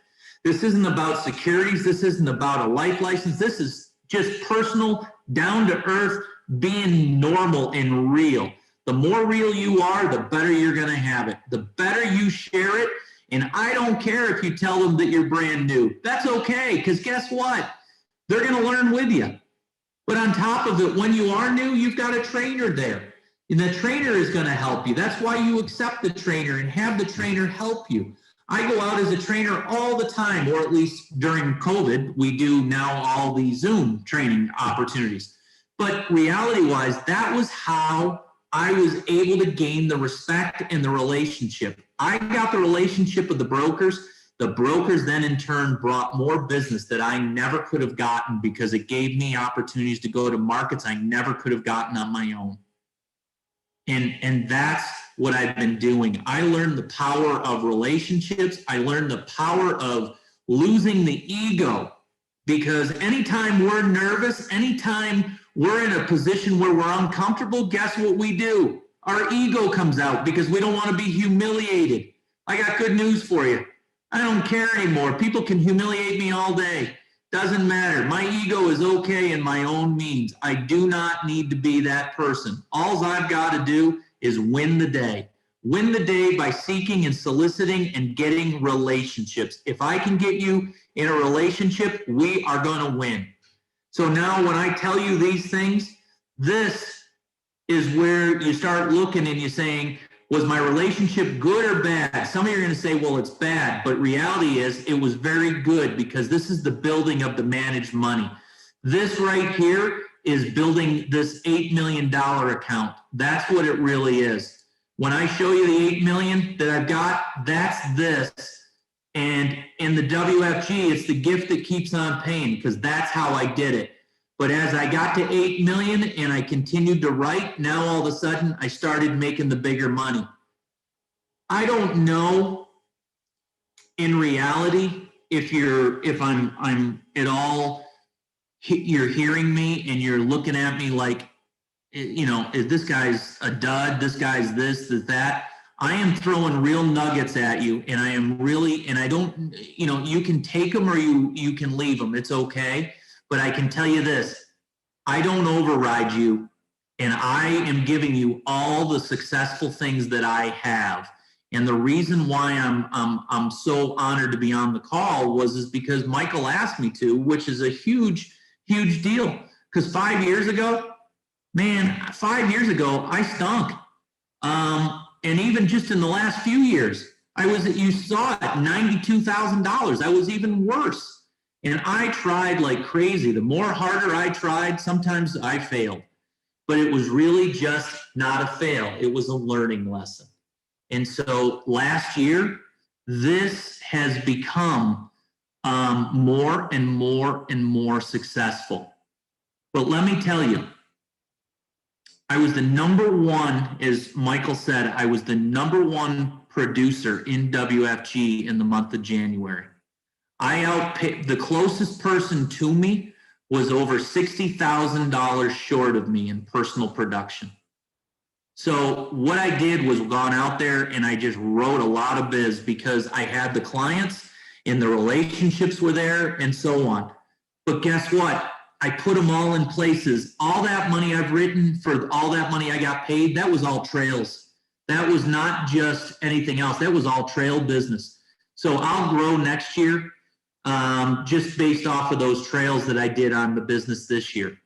This isn't about securities. This isn't about a life license. This is just personal, down to earth, being normal and real. The more real you are, the better you're going to have it. The better you share it. And I don't care if you tell them that you're brand new. That's okay, because guess what? They're going to learn with you. But on top of it, when you are new, you've got a trainer there. And the trainer is going to help you. That's why you accept the trainer and have the trainer help you. I go out as a trainer all the time, or at least during COVID, we do now all the Zoom training opportunities. But reality-wise, that was how I was able to gain the respect and the relationship. I got the relationship with the brokers. The brokers then in turn brought more business that I never could have gotten because it gave me opportunities to go to markets I never could have gotten on my own. And that's what I've been doing. I learned the power of relationships. I learned the power of losing the ego, because anytime we're nervous, anytime we're in a position where we're uncomfortable, guess what we do? Our ego comes out because we don't want to be humiliated. I got good news for you. I don't care anymore. People can humiliate me all day. Doesn't matter. My ego is okay in my own means. I do not need to be that person. All I've got to do is win the day. Win the day by seeking and soliciting and getting relationships. If I can get you in a relationship, we are going to win. So now when I tell you these things, this is where you start looking and you're saying, was my relationship good or bad? Some of you are going to say, well, it's bad. But reality is it was very good, because this is the building of the managed money. This right here is building this $8 million account. That's what it really is. When I show you the 8 million that I've got, that's this. And in the WFG, it's the gift that keeps on paying, because that's how I did it. But as I got to 8 million and I continued to write, now all of a sudden I started making the bigger money. I don't know in reality if I'm at all, you're hearing me and you're looking at me like, you know, is this guy's a dud? This guy's this, that. I am throwing real nuggets at you, and I am really, and I don't, you know, you can take them or you can leave them. It's okay. But I can tell you this, I don't override you, and I am giving you all the successful things that I have. And the reason why I'm so honored to be on the call is because Michael asked me to, which is a huge, huge deal. Because 5 years ago, man, 5 years ago, I stunk. And even just in the last few years, you saw it, $92,000. I was even worse. And I tried like crazy. The more harder I tried, sometimes I failed. But it was really just not a fail. It was a learning lesson. And so last year, this has become more and more and more successful. But let me tell you, I was the number one, as Michael said, I was the number one producer in WFG in the month of January. I outpaid, the closest person to me was over $60,000 short of me in personal production. So what I did was gone out there and I just wrote a lot of biz because I had the clients and the relationships were there and so on. But guess what? I put them all in places. All that money I've written, for all that money I got paid, that was all trails. That was not just anything else. That was all trail business. So I'll grow next year just based off of those trails that I did on the business this year.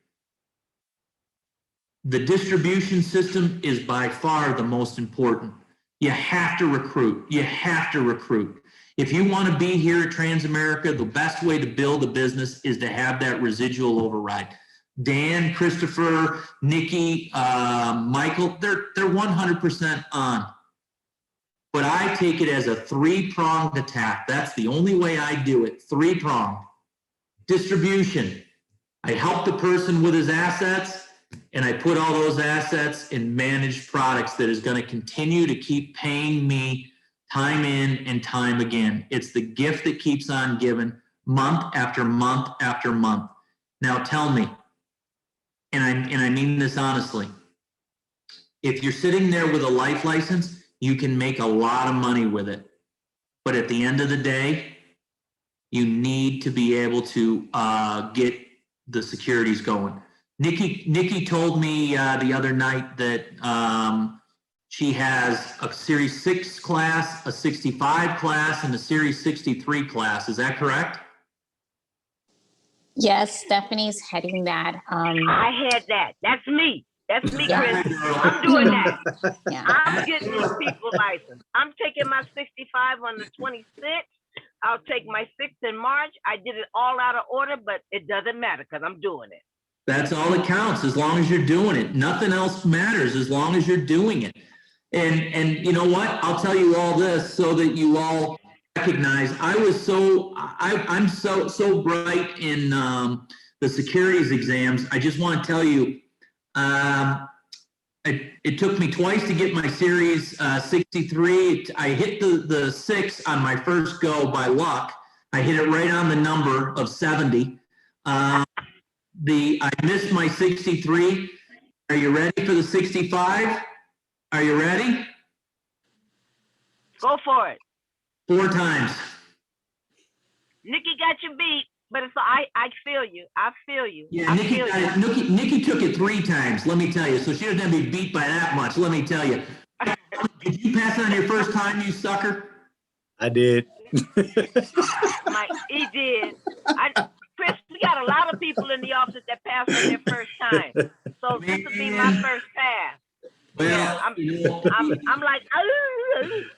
The distribution system is by far the most important. You have to recruit. You have to recruit. If you want to be here at Transamerica, the best way to build a business is to have that residual override. Dan, Christopher, Nikki, Michael, they're 100% on. But I take it as a three-pronged attack. That's the only way I do it, three-pronged. Distribution. I help the person with his assets, and I put all those assets in managed products that is going to continue to keep paying me time in and time again. It's the gift that keeps on giving month after month after month. Now tell me, and I mean this honestly, if you're sitting there with a life license, you can make a lot of money with it. But at the end of the day, you need to be able to get the securities going. Nikki told me the other night that she has a Series 6 class, a 65 class, and a Series 63 class. Is that correct? Yes, Stephanie's heading that. I had that. That's me. That's me, Yeah. Chris. I'm doing that. Yeah. I'm getting these people licensed. I'm taking my 65 on the 26th. I'll take my 6th in March. I did it all out of order, but it doesn't matter because I'm doing it. That's all that counts, as long as you're doing it. Nothing else matters as long as you're doing it. And you know what? I'll tell you all this so that you all recognize I'm so bright in the securities exams. I just want to tell you, it took me twice to get my Series 63. I hit the 6 on my first go by luck. I hit it right on the number of 70. I missed my 63. Are you ready for the 65? Are you ready? Go for it. 4 times. Nikki got you beat, but it's I feel you. I feel you. Yeah, I Nikki feel got you. it. Nikki took it 3 times, let me tell you. So she doesn't have to be beat by that much, let me tell you. Did you pass on your first time, you sucker? I did. He did. Chris, we got a lot of people in the office that passed on their first time. So this will be my first pass. Well, Yeah, I'm like,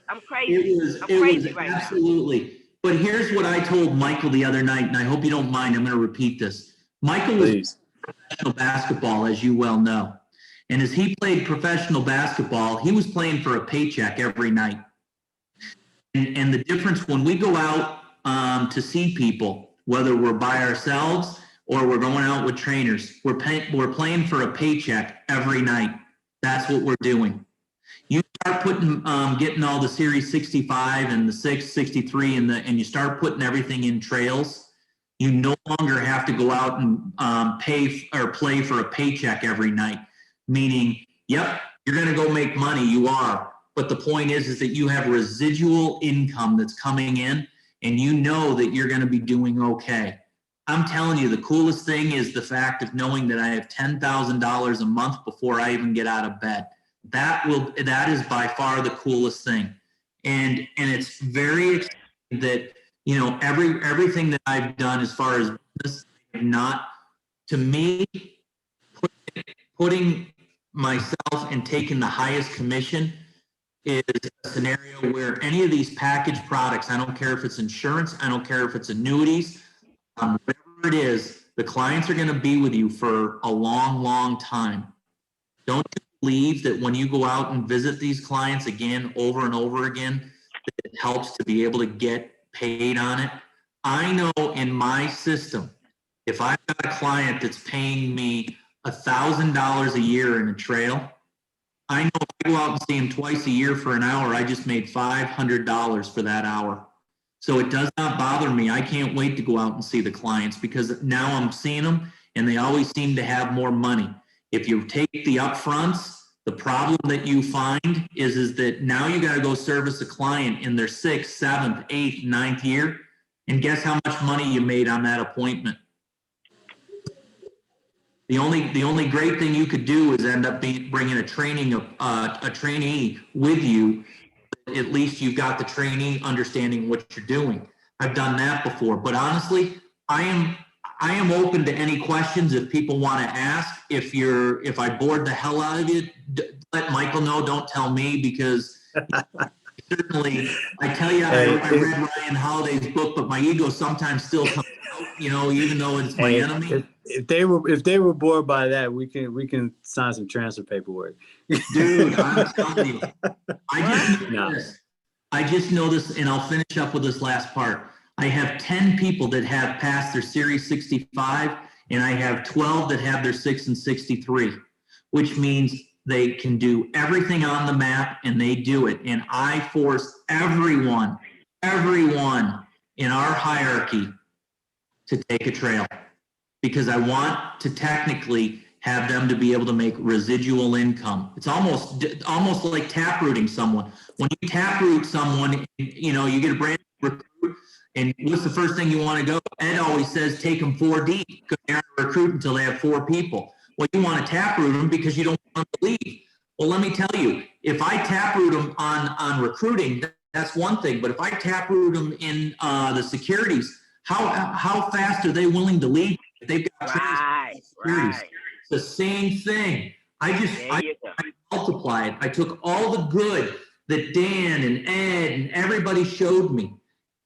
I'm crazy. it was right absolutely. But here's what I told Michael the other night, and I hope you don't mind, I'm going to repeat this. Michael was Please. professional basketball, as you well know. And as he played professional basketball, he was playing for a paycheck every night. And the difference when we go out to see people, whether we're by ourselves or we're going out with trainers, we're playing for a paycheck every night. That's what we're doing. You start putting, getting all the Series 65 and the 6, 63, and you start putting everything in trails, you no longer have to go out and pay or play for a paycheck every night. Meaning, yep, you're going to go make money. You are. But the point is that you have residual income that's coming in, and you know that you're going to be doing okay. I'm telling you, the coolest thing is the fact of knowing that I have $10,000 a month before I even get out of bed. That is by far the coolest thing. And it's very exciting that, you know, everything that I've done as far as business, not to me, putting myself and taking the highest commission is a scenario where any of these package products, I don't care if it's insurance, I don't care if it's annuities, whatever it is, the clients are going to be with you for a long, long time. Don't you believe that when you go out and visit these clients again, over and over again, that it helps to be able to get paid on it? I know in my system, if I've got a client that's paying me $1,000 a year in a trail, I know if I go out and see him twice a year for an hour, I just made $500 for that hour. So it does not bother me. I can't wait to go out and see the clients because now I'm seeing them and they always seem to have more money. If you take the upfronts, the problem that you find is that now you got to go service a client in their 6th, 7th, 8th, 9th year. And guess how much money you made on that appointment? The only great thing you could do is end up bringing a trainee with you. At least you've got the trainee understanding what you're doing. I've done that before, but honestly, I am open to any questions if people want to ask. If I bored the hell out of you, let Michael know. Don't tell me because certainly I tell you I read Ryan Holiday's book, but my ego sometimes still comes out. You know, even though it's my enemy. If they were bored by that, we can sign some transfer paperwork. Dude, I'm telling you, I just know this, and I'll finish up with this last part. I have 10 people that have passed their Series 65, and I have 12 that have their 6 and 63, which means they can do everything on the map, and they do it. And I force everyone in our hierarchy to take a trail, because I want to technically have them to be able to make residual income. It's almost like taprooting someone. When you taproot someone, you know, you get a brand new recruit, and what's the first thing you want to go? Ed always says, take them 4 deep, because they aren't a recruit until they have 4 people. Well, you want to taproot them because you don't want them to leave. Well, let me tell you, if I taproot them on recruiting, that's one thing. But if I taproot them in the securities, how fast are they willing to leave if they've got Right, securities? right. It's the same thing. I There you go. multiply it. I took all the good that Dan and Ed and everybody showed me,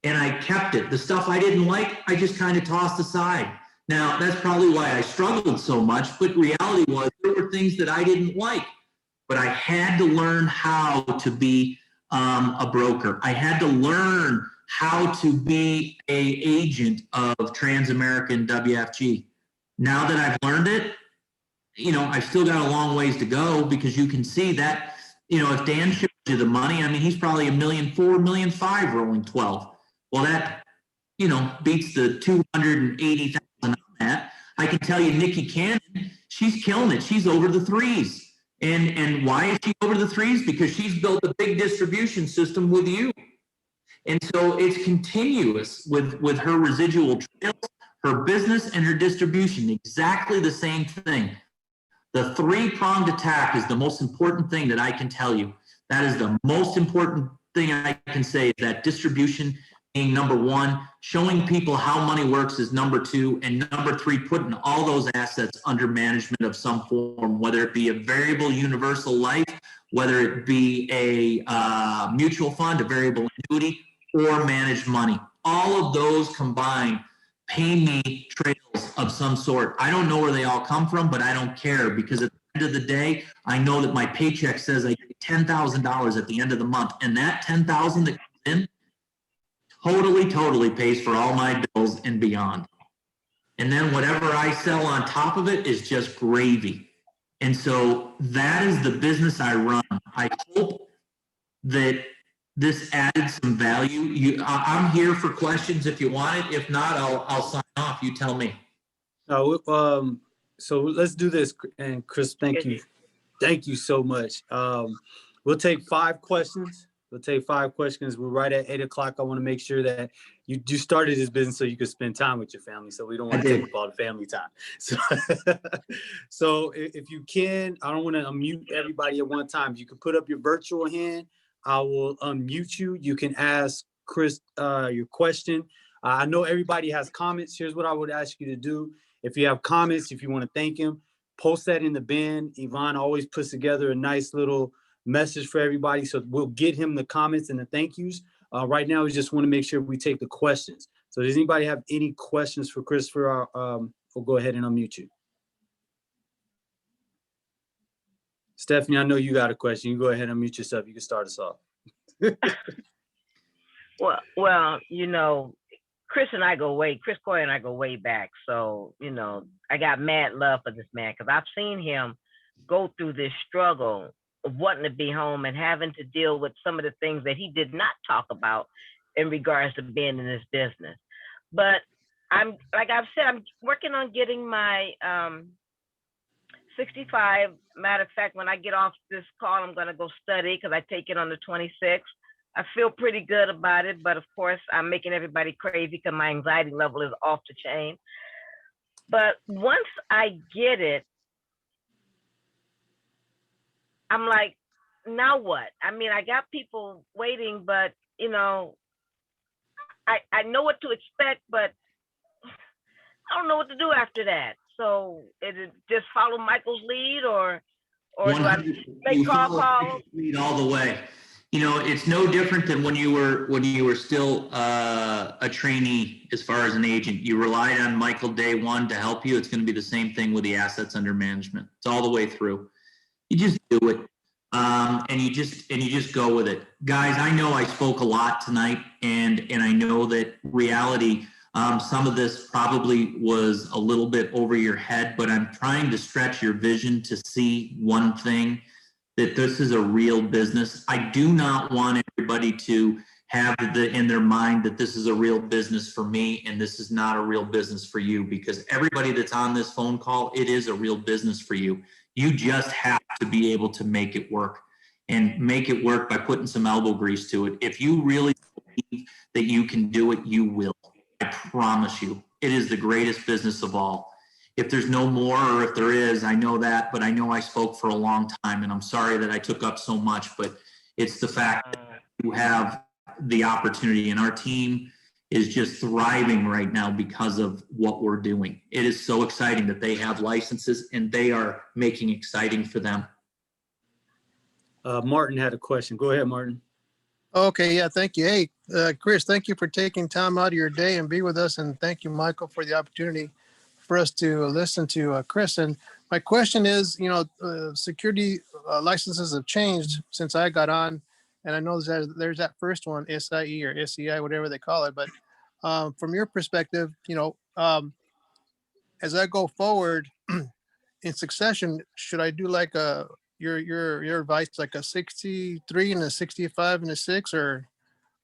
and I kept it. The stuff I didn't like, I just kind of tossed aside. Now, that's probably why I struggled so much, but reality was there were things that I didn't like. But I had to learn how to be a broker. I had to learn how to be an agent of Transamerican WFG. Now that I've learned it, I've still got a long ways to go, because you can see that, if Dan shows you the money, I mean, he's probably $1.4 million, $1.5 million rolling 12. Well, that, beats the 280,000 on that. I can tell you, Nikki Cannon, she's killing it. She's over the threes. And why is she over the threes? Because she's built a big distribution system with you. And so it's continuous with her residual trails, her business, and her distribution. Exactly the same thing. The three-pronged attack is the most important thing that I can tell you. That is the most important thing I can say, is that distribution being number one, showing people how money works is number two, and number three, putting all those assets under management of some form, whether it be a variable universal life, whether it be a mutual fund, a variable annuity, or managed money. All of those combined pay me trails of some sort. I don't know where they all come from, but I don't care, because at the end of the day, I know that my paycheck says I get $10,000 at the end of the month, and that $10,000 that comes in totally pays for all my bills and beyond. And then whatever I sell on top of it is just gravy. And so that is the business I run. I hope that this added some value. I'm here for questions if you want it. If not, I'll sign off. You tell me. So let's do this. And Chris, thank you so much. We'll take 5 questions. We're right at 8 o'clock. I want to make sure that you started this business so you could spend time with your family. So we don't want to take up all the family time. So if you can, I don't want to unmute everybody at one time. You can put up your virtual hand. I will unmute you. You can ask Chris your question. I know everybody has comments. Here's what I would ask you to do. If you have comments, if you want to thank him, post that in the bin. Yvonne always puts together a nice little message for everybody. So we'll get him the comments and the thank yous. Right now, we just want to make sure we take the questions. So does anybody have any questions for Christopher? We'll go ahead and unmute you. Stephanie, I know you got a question. You go ahead and unmute yourself. You can start us off. Well, Chris Coyer and I go way back. So, I got mad love for this man, because I've seen him go through this struggle of wanting to be home and having to deal with some of the things that he did not talk about in regards to being in this business. But like I've said, I'm working on getting my 65. Matter of fact, when I get off this call, I'm going to go study, because I take it on the 26th. I feel pretty good about it, but of course, I'm making everybody crazy because my anxiety level is off the chain. But once I get it, I'm like, now what? I mean, I got people waiting, but I know what to expect, but I don't know what to do after that. So is it just follow Michael's lead, or do I make calls? Lead all the way. It's no different than when you were still a trainee as far as an agent. You relied on Michael day one to help you. It's going to be the same thing with the assets under management. It's all the way through. You just do it, and you just go with it, guys. I know I spoke a lot tonight, and I know that reality. Some of this probably was a little bit over your head, but I'm trying to stretch your vision to see one thing, that this is a real business. I do not want everybody to have in their mind that this is a real business for me and this is not a real business for you, because everybody that's on this phone call, it is a real business for you. You just have to be able to make it work, and make it work by putting some elbow grease to it. If you really believe that you can do it, you will. I promise you, it is the greatest business of all. If there's no more, or if there is, I know that, but I know I spoke for a long time, and I'm sorry that I took up so much, but it's the fact that you have the opportunity, and our team is just thriving right now because of what we're doing. It is so exciting that they have licenses, and they are making exciting for them. Martin had a question. Go ahead, Martin. Okay, yeah, thank you. Hey, Chris, thank you for taking time out of your day and be with us. And thank you, Michael, for the opportunity for us to listen to Chris. And my question is, security licenses have changed since I got on. And I know there's that first one, SIE or SEI, whatever they call it. But from your perspective, as I go forward in succession, should I do like your advice, like a 63 and a 65 and a 6, or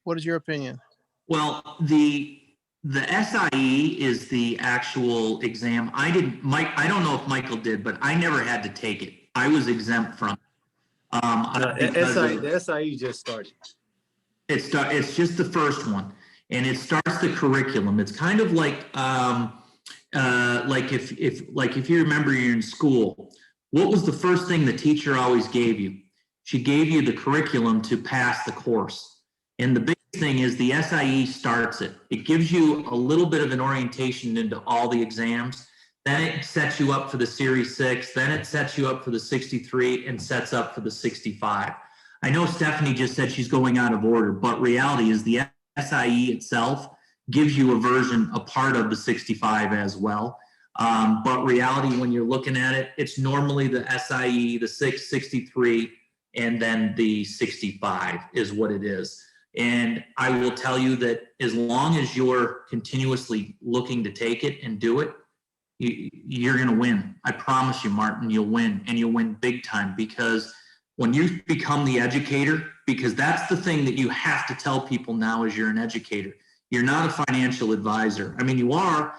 what is your opinion? Well, the SIE is the actual exam. I don't know if Michael did, but I never had to take it. I was exempt from. The SIE just started. It's just the first one, and it starts the curriculum. It's kind of like if you remember you're in school, what was the first thing the teacher always gave you? She gave you the curriculum to pass the course. And the biggest thing is the SIE starts it. It gives you a little bit of an orientation into all the exams. Then it sets you up for the Series 6. Then it sets you up for the 63 and sets up for the 65. I know Stephanie just said she's going out of order, but reality is the SIE itself gives you a part of the 65 as well. But reality, when you're looking at it, it's normally the SIE, the 63, and then the 65 is what it is. And I will tell you that as long as you're continuously looking to take it and do it, you're going to win. I promise you, Martin, you'll win, and you'll win big time, because when you become the educator, because that's the thing that you have to tell people now as you're an educator. You're not a financial advisor. I mean, you are,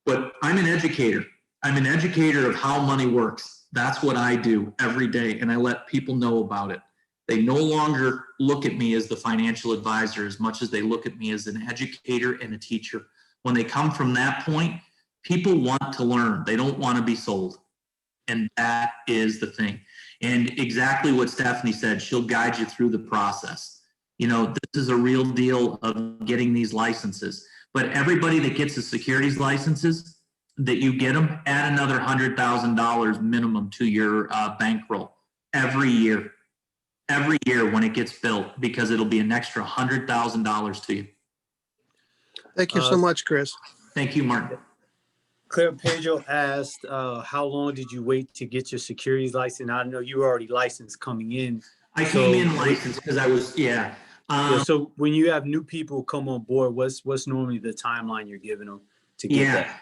but I'm an educator. I'm an educator of how money works. That's what I do every day, and I let people know about it. They no longer look at me as the financial advisor as much as they look at me as an educator and a teacher. When they come from that point, people want to learn. They don't want to be sold. And that is the thing. And exactly what Stephanie said, she'll guide you through the process. This is a real deal of getting these licenses. But everybody that gets the securities licenses, that you get them, add another $100,000 minimum to your bankroll every year when it gets built, because it'll be an extra $100,000 to you. Thank you so much, Chris. Thank you, Martin. Claire Pedro asked, how long did you wait to get your securities license? I know you were already licensed coming in. I came in licensed because I was, so when you have new people come on board, what's normally the timeline you're giving them to get that?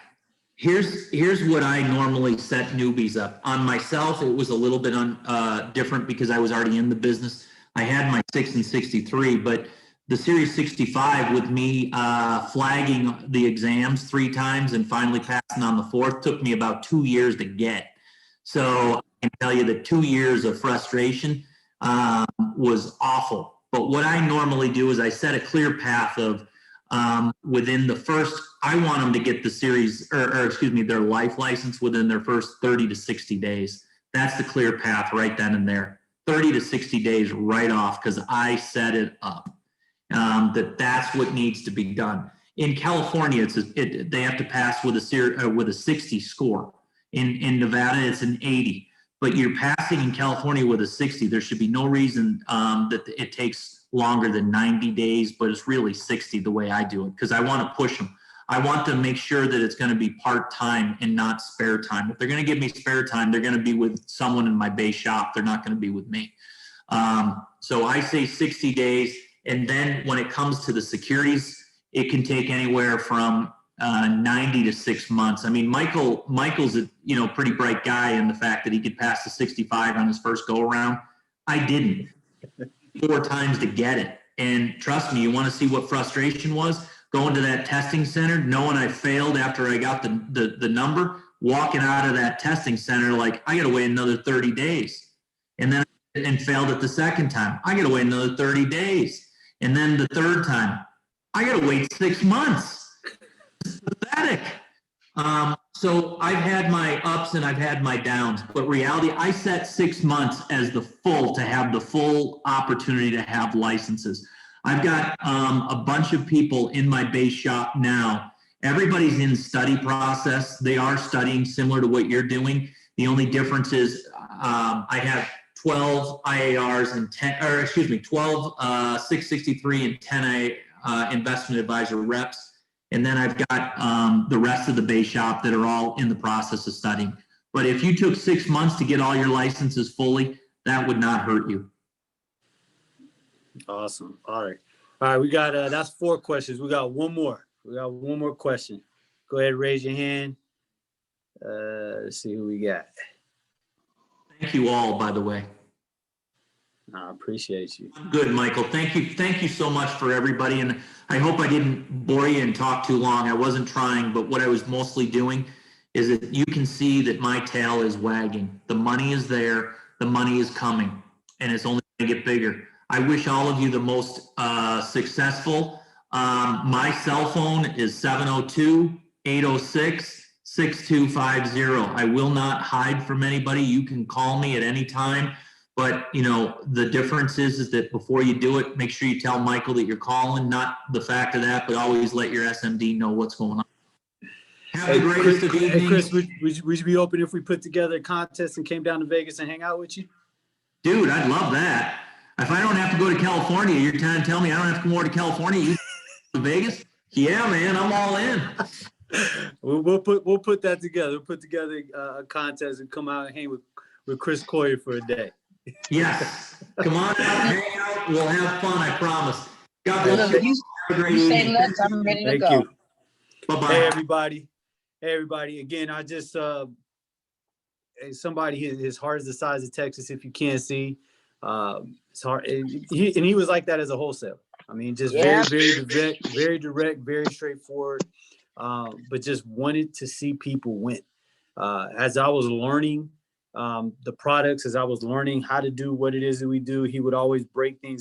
Here's what I normally set newbies up. On myself, it was a little bit different because I was already in the business. I had my 6 and 63, but the Series 65 with me flagging the exams 3 times and finally passing on the 4th took me about 2 years to get. So I can tell you that 2 years of frustration was awful. But what I normally do is I set a clear path of within the first, I want them to get the series, their life license within their first 30 to 60 days. That's the clear path right then and there. 30 to 60 days right off, because I set it up. That's what needs to be done. In California, they have to pass with a 60 score. In Nevada, it's an 80. But you're passing in California with a 60. There should be no reason that it takes longer than 90 days, but it's really 60 the way I do it, because I want to push them. I want to make sure that it's going to be part-time and not spare time. If they're going to give me spare time, they're going to be with someone in my base shop. They're not going to be with me. So I say 60 days. And then when it comes to the securities, it can take anywhere from 90 to 6 months. I mean, Michael's a pretty bright guy in the fact that he could pass the 65 on his first go around. I didn't. 4 times to get it. And trust me, you want to see what frustration was? Going to that testing center, knowing I failed after I got the number, walking out of that testing center like, I got to wait another 30 days. And then and failed it the second time. I got to wait another 30 days. And then the third time, I got to wait 6 months. It's pathetic. So I've had my ups and I've had my downs, but reality, I set 6 months as to have the full opportunity to have licenses. I've got a bunch of people in my base shop now. Everybody's in study process. They are studying similar to what you're doing. The only difference is I have 12 IARs and 12 663 and 10 investment advisor reps. And then I've got the rest of the base shop that are all in the process of studying. But if you took 6 months to get all your licenses fully, that would not hurt you. Awesome. All right. We got, that's 4 questions. We got one more. Question. Go ahead, raise your hand. Let's see who we got. Thank you all, by the way. I appreciate you. Good, Michael. Thank you. Thank you so much for everybody. And I hope I didn't bore you and talk too long. I wasn't trying, but what I was mostly doing is that you can see that my tail is wagging. The money is there. The money is coming, and it's only going to get bigger. I wish all of you the most successful. My cell phone is 702-806-6250. I will not hide from anybody. You can call me at any time. But, you know, the difference is that before you do it, make sure you tell Michael that you're calling, not the fact of that, but always let your SMD know what's going on. Have the greatest of evenings. Hey, Chris, would you be open if we put together a contest and came down to Vegas and hang out with you? Dude, I'd love that. If I don't have to go to California, you're trying to tell me I don't have to come over to California, you to Vegas? Yeah, man, I'm all in. We'll put that together. We'll put together a contest and come out and hang with Chris Coyer for a day. Yes. Come on out, hang out. We'll have fun, I promise. God bless you. Have a great You say evening. let's, I'm ready to Thank go. you. Bye-bye. Hey, everybody. Again, I just, somebody, his heart is the size of Texas, if you can't see. It's hard. He was like that as a wholesaler. I mean, just Yeah. very direct, very straightforward, but just wanted to see people win. As I was learning the products, as I was learning how to do what it is that we do, he would always break things